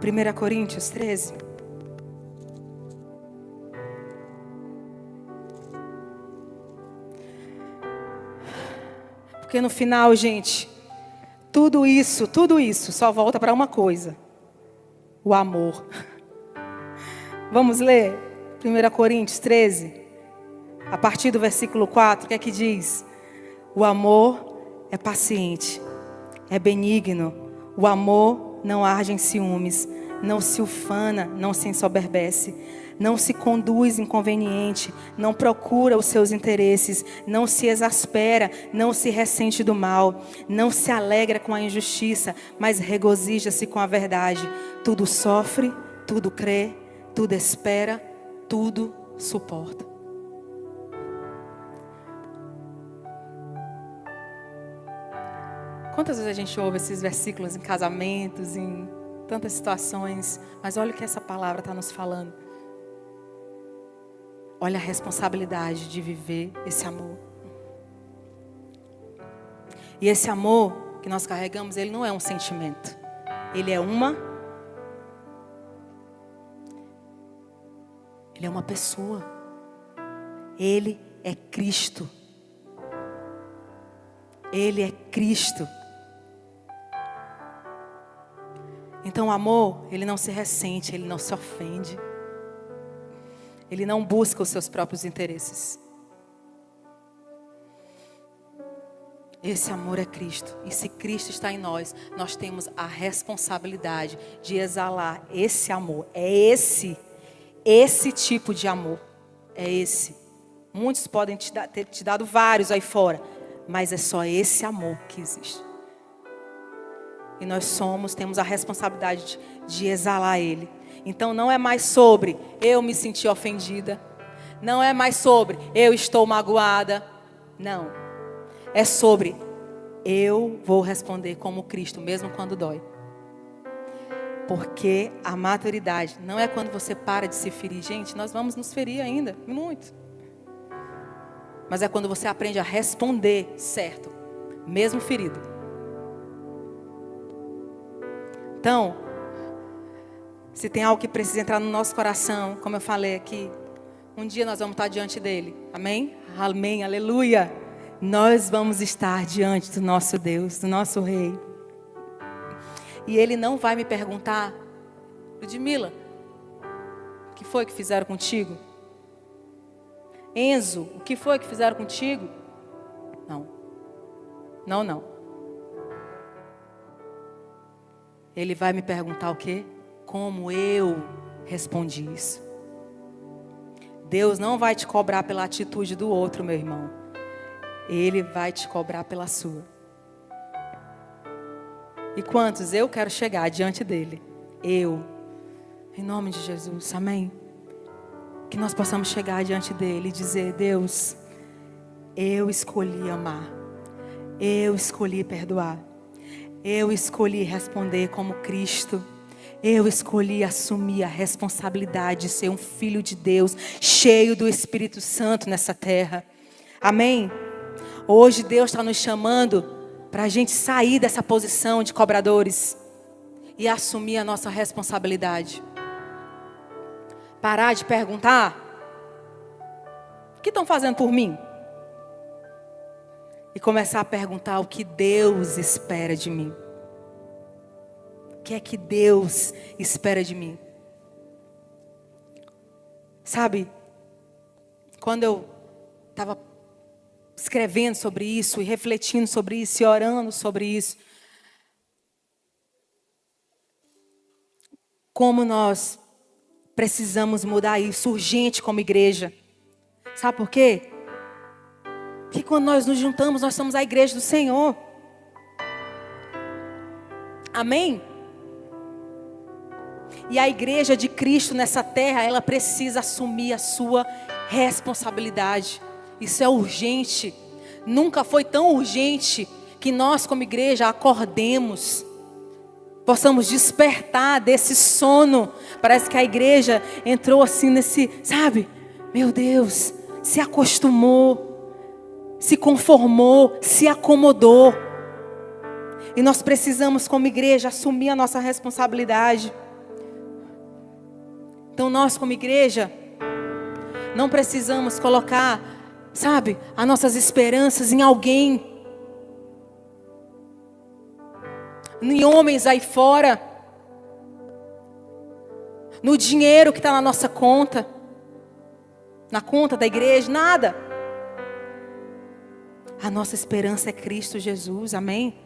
Primeira Coríntios 13. Porque no final, gente, tudo isso só volta para uma coisa: o amor. Vamos ler 1 Coríntios 13, a partir do versículo 4, o que é que diz? O amor é paciente, é benigno, o amor não arde em ciúmes, não se ufana, não se ensoberbece, não se conduz inconveniente, não procura os seus interesses, não se exaspera, não se ressente do mal, não se alegra com a injustiça, mas regozija-se com a verdade. Tudo sofre, tudo crê, tudo espera, tudo suporta. Quantas vezes a gente ouve esses versículos em casamentos, em tantas situações, mas olha o que essa palavra está nos falando. Olha a responsabilidade de viver esse amor. E esse amor que nós carregamos, ele não é um sentimento. Ele é uma pessoa. Ele é Cristo. Ele é Cristo. Então o amor, ele não se ressente, ele não se ofende. Ele não busca os seus próprios interesses. Esse amor é Cristo. E se Cristo está em nós, nós temos a responsabilidade de exalar esse amor. É esse tipo de amor. É esse. Muitos podem ter te dado vários aí fora, mas é só esse amor que existe. E nós temos a responsabilidade de exalar ele. Então não é mais sobre eu me sentir ofendida. Não é mais sobre eu estou magoada. Não. É sobre eu vou responder como Cristo, mesmo quando dói. Porque a maturidade não é quando você para de se ferir. Gente, nós vamos nos ferir ainda, muito. Mas é quando você aprende a responder certo, mesmo ferido. Então, se tem algo que precisa entrar no nosso coração, como eu falei aqui, um dia nós vamos estar diante dele. Amém? Amém, aleluia. Nós vamos estar diante do nosso Deus, do nosso Rei. E ele não vai me perguntar: Ludmila, o que foi que fizeram contigo? Enzo, o que foi que fizeram contigo? Não. Não. Ele vai me perguntar o quê? Como eu respondi isso. Deus não vai te cobrar pela atitude do outro, meu irmão. Ele vai te cobrar pela sua. E quantos eu quero chegar diante dele? Eu Em nome de Jesus, amém? Que nós possamos chegar diante dele e dizer: Deus, eu escolhi amar, eu escolhi perdoar, eu escolhi responder como Cristo, eu escolhi assumir a responsabilidade de ser um filho de Deus, cheio do Espírito Santo nessa terra, amém? Hoje Deus está nos chamando para a gente sair dessa posição de cobradores e assumir a nossa responsabilidade. Parar de perguntar: o que estão fazendo por mim? E começar a perguntar o que Deus espera de mim. O que é que Deus espera de mim? Sabe, quando eu estava escrevendo sobre isso, e refletindo sobre isso, e orando sobre isso, como nós precisamos mudar isso urgente como igreja. Sabe por quê? Porque quando nós nos juntamos, nós somos a igreja do Senhor. Amém? E a igreja de Cristo nessa terra, ela precisa assumir a sua responsabilidade. Isso é urgente. Nunca foi tão urgente que nós como igreja acordemos, possamos despertar desse sono. Parece que a igreja entrou assim nesse, sabe? Meu Deus, se acostumou, se conformou, se acomodou. E nós precisamos como igreja assumir a nossa responsabilidade. Então nós como igreja não precisamos colocar, sabe, as nossas esperanças em alguém, em homens aí fora, no dinheiro que está na nossa conta, na conta da igreja, nada. A nossa esperança é Cristo Jesus, amém?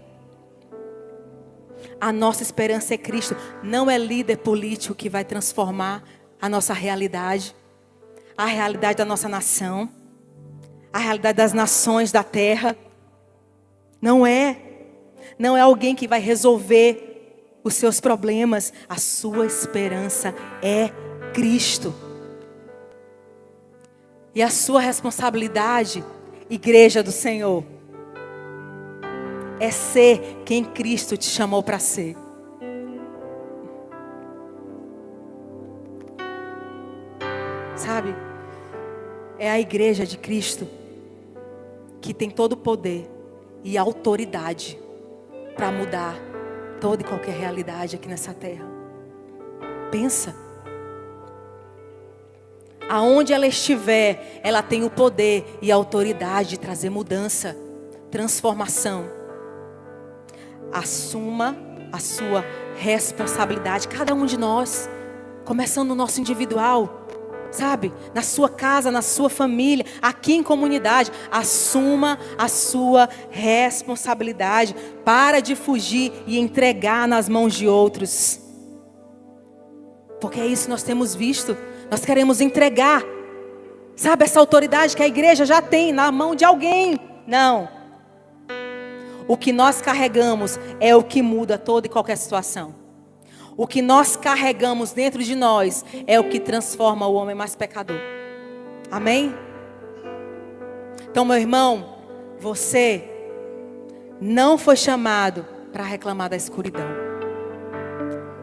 A nossa esperança é Cristo. Não é líder político que vai transformar a nossa realidade, a realidade da nossa nação, a realidade das nações da terra. Não é alguém que vai resolver os seus problemas. A sua esperança é Cristo. E a sua responsabilidade, igreja do Senhor, é ser quem Cristo te chamou para ser. Sabe? É a igreja de Cristo que tem todo o poder e autoridade para mudar toda e qualquer realidade aqui nessa terra. Pensa. Aonde ela estiver, ela tem o poder e a autoridade de trazer mudança, transformação. Assuma a sua responsabilidade, cada um de nós, começando no nosso individual, sabe? Na sua casa, na sua família, aqui em comunidade. Assuma a sua responsabilidade. Para de fugir e entregar nas mãos de outros. Porque é isso que nós temos visto. Nós queremos entregar, sabe, essa autoridade que a igreja já tem na mão de alguém. Não. O que nós carregamos é o que muda toda e qualquer situação. O que nós carregamos dentro de nós é o que transforma o homem mais pecador. Amém? Então, meu irmão, você não foi chamado para reclamar da escuridão.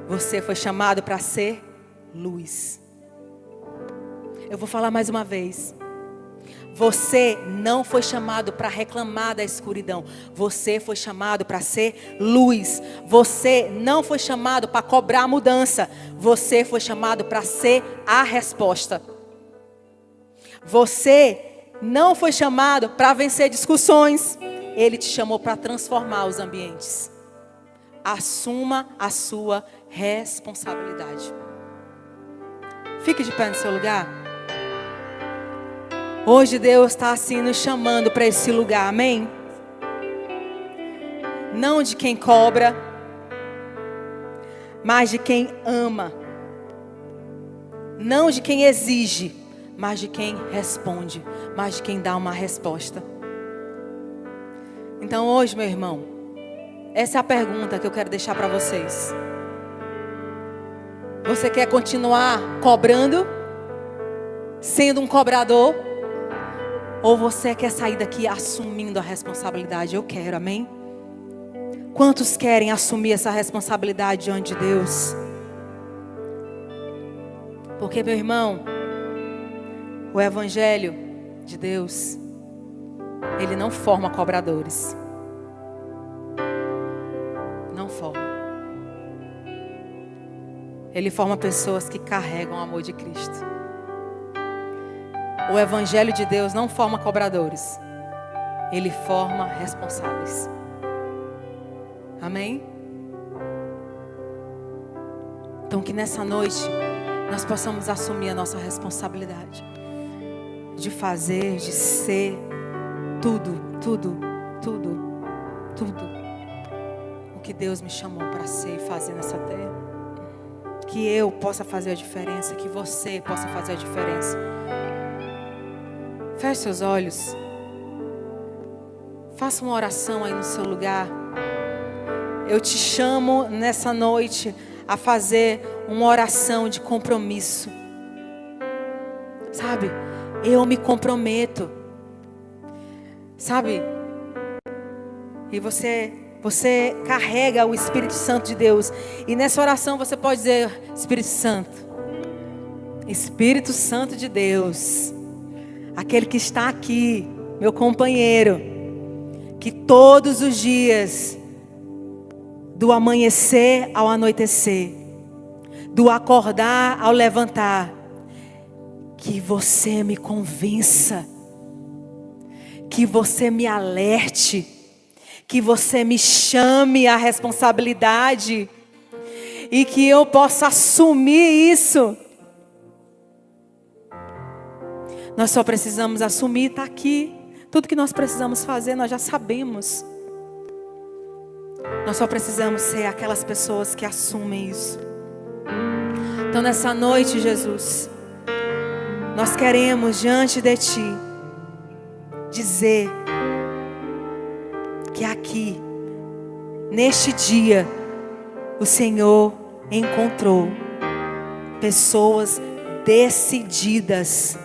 Você foi chamado para ser luz. Eu vou falar mais uma vez. Você não foi chamado para reclamar da escuridão. Você foi chamado para ser luz. Você não foi chamado para cobrar mudança. Você foi chamado para ser a resposta. Você não foi chamado para vencer discussões. Ele te chamou para transformar os ambientes. Assuma a sua responsabilidade. Fique de pé no seu lugar. Hoje Deus está assim nos chamando para esse lugar, amém? Não de quem cobra, mas de quem ama. Não de quem exige, mas de quem responde, mas de quem dá uma resposta. Então hoje, meu irmão, essa é a pergunta que eu quero deixar para vocês. Você quer continuar cobrando? Sendo um cobrador? Ou você quer sair daqui assumindo a responsabilidade? Eu quero, amém? Quantos querem assumir essa responsabilidade diante de Deus? Porque, meu irmão, o Evangelho de Deus, ele não forma cobradores. Não forma. Ele forma pessoas que carregam o amor de Cristo. O Evangelho de Deus não forma cobradores. Ele forma responsáveis. Amém? Então que nessa noite nós possamos assumir a nossa responsabilidade. De fazer, de ser tudo o que Deus me chamou para ser e fazer nessa terra. Que eu possa fazer a diferença, que você possa fazer a diferença. Feche seus olhos. Faça uma oração aí no seu lugar. Eu te chamo nessa noite a fazer uma oração de compromisso. Sabe? Eu me comprometo. Sabe? E você carrega o Espírito Santo de Deus. E nessa oração você pode dizer: Espírito Santo de Deus, aquele que está aqui, meu companheiro, que todos os dias, do amanhecer ao anoitecer, do acordar ao levantar, que você me convença, que você me alerte, que você me chame à responsabilidade e que eu possa assumir isso. Nós só precisamos assumir, está aqui. Tudo que nós precisamos fazer, nós já sabemos. Nós só precisamos ser aquelas pessoas que assumem isso. Então nessa noite, Jesus, nós queremos diante de Ti dizer que aqui, neste dia, o Senhor encontrou pessoas decididas,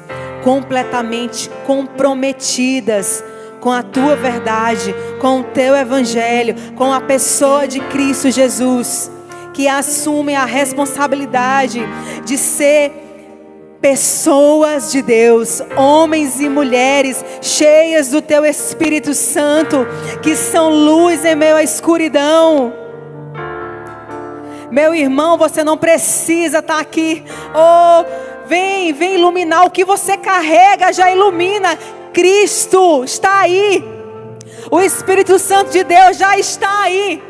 completamente comprometidas com a Tua verdade, com o Teu Evangelho, com a pessoa de Cristo Jesus, que assumem a responsabilidade de ser pessoas de Deus, homens e mulheres cheias do Teu Espírito Santo, que são luz em meio à escuridão. Meu irmão, você não precisa estar aqui. Vem iluminar. O que você carrega já ilumina. Cristo está aí. O Espírito Santo de Deus já está aí.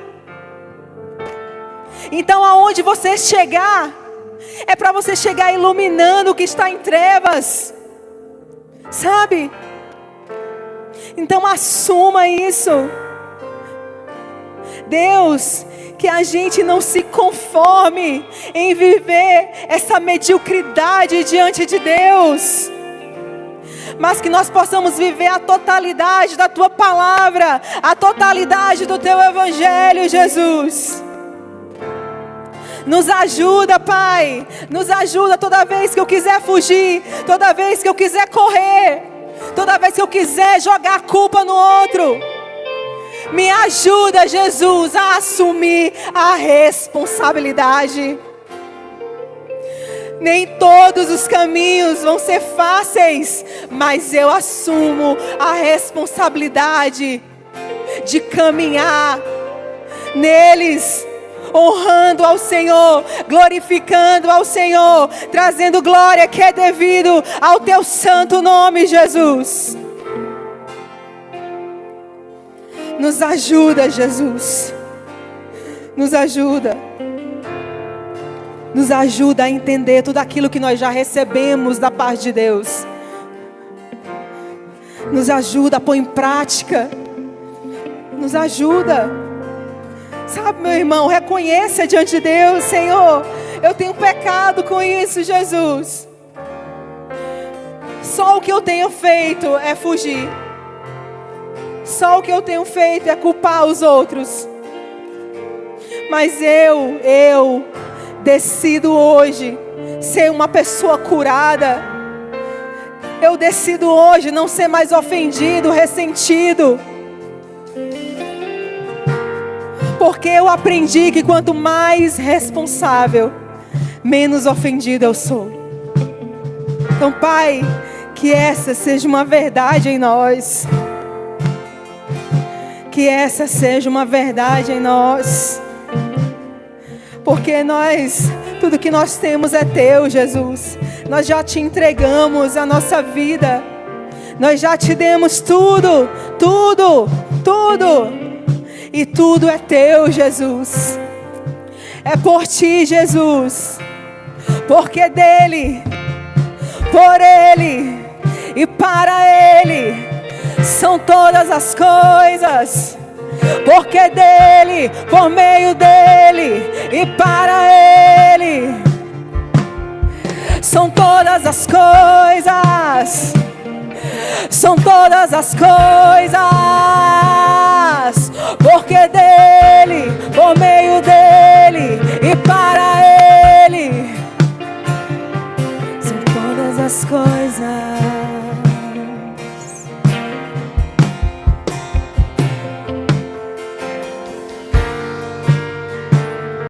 Então aonde você chegar, é para você chegar iluminando o que está em trevas. Sabe? Então assuma isso. Deus, que a gente não se conforme em viver essa mediocridade diante de Deus, mas que nós possamos viver a totalidade da Tua palavra, a totalidade do Teu Evangelho, Jesus. Nos ajuda, Pai. Nos ajuda toda vez que eu quiser fugir, toda vez que eu quiser correr, toda vez que eu quiser jogar a culpa no outro. Me ajuda, Jesus, a assumir a responsabilidade. Nem todos os caminhos vão ser fáceis, mas eu assumo a responsabilidade de caminhar neles, honrando ao Senhor, glorificando ao Senhor, trazendo glória que é devido ao Teu santo nome, Jesus. Nos ajuda, Jesus. Nos ajuda. Nos ajuda a entender tudo aquilo que nós já recebemos da parte de Deus. Nos ajuda a pôr em prática. Nos ajuda. Sabe, meu irmão, reconheça diante de Deus: Senhor, eu tenho pecado com isso, Jesus. Só o que eu tenho feito é fugir. Só o que eu tenho feito é culpar os outros. Mas eu decido hoje ser uma pessoa curada. Eu decido hoje não ser mais ofendido, ressentido. Porque eu aprendi que quanto mais responsável, menos ofendido eu sou. Então, Pai, que essa seja uma verdade em nós. Que essa seja uma verdade em nós. Porque tudo que nós temos é Teu, Jesus. Nós já Te entregamos a nossa vida. Nós já Te demos tudo, tudo, tudo. E tudo é Teu, Jesus. É por Ti, Jesus. Porque dEle, por Ele e para Ele são todas as coisas. Porque dEle, por meio dEle e para Ele são todas as coisas. São todas as coisas.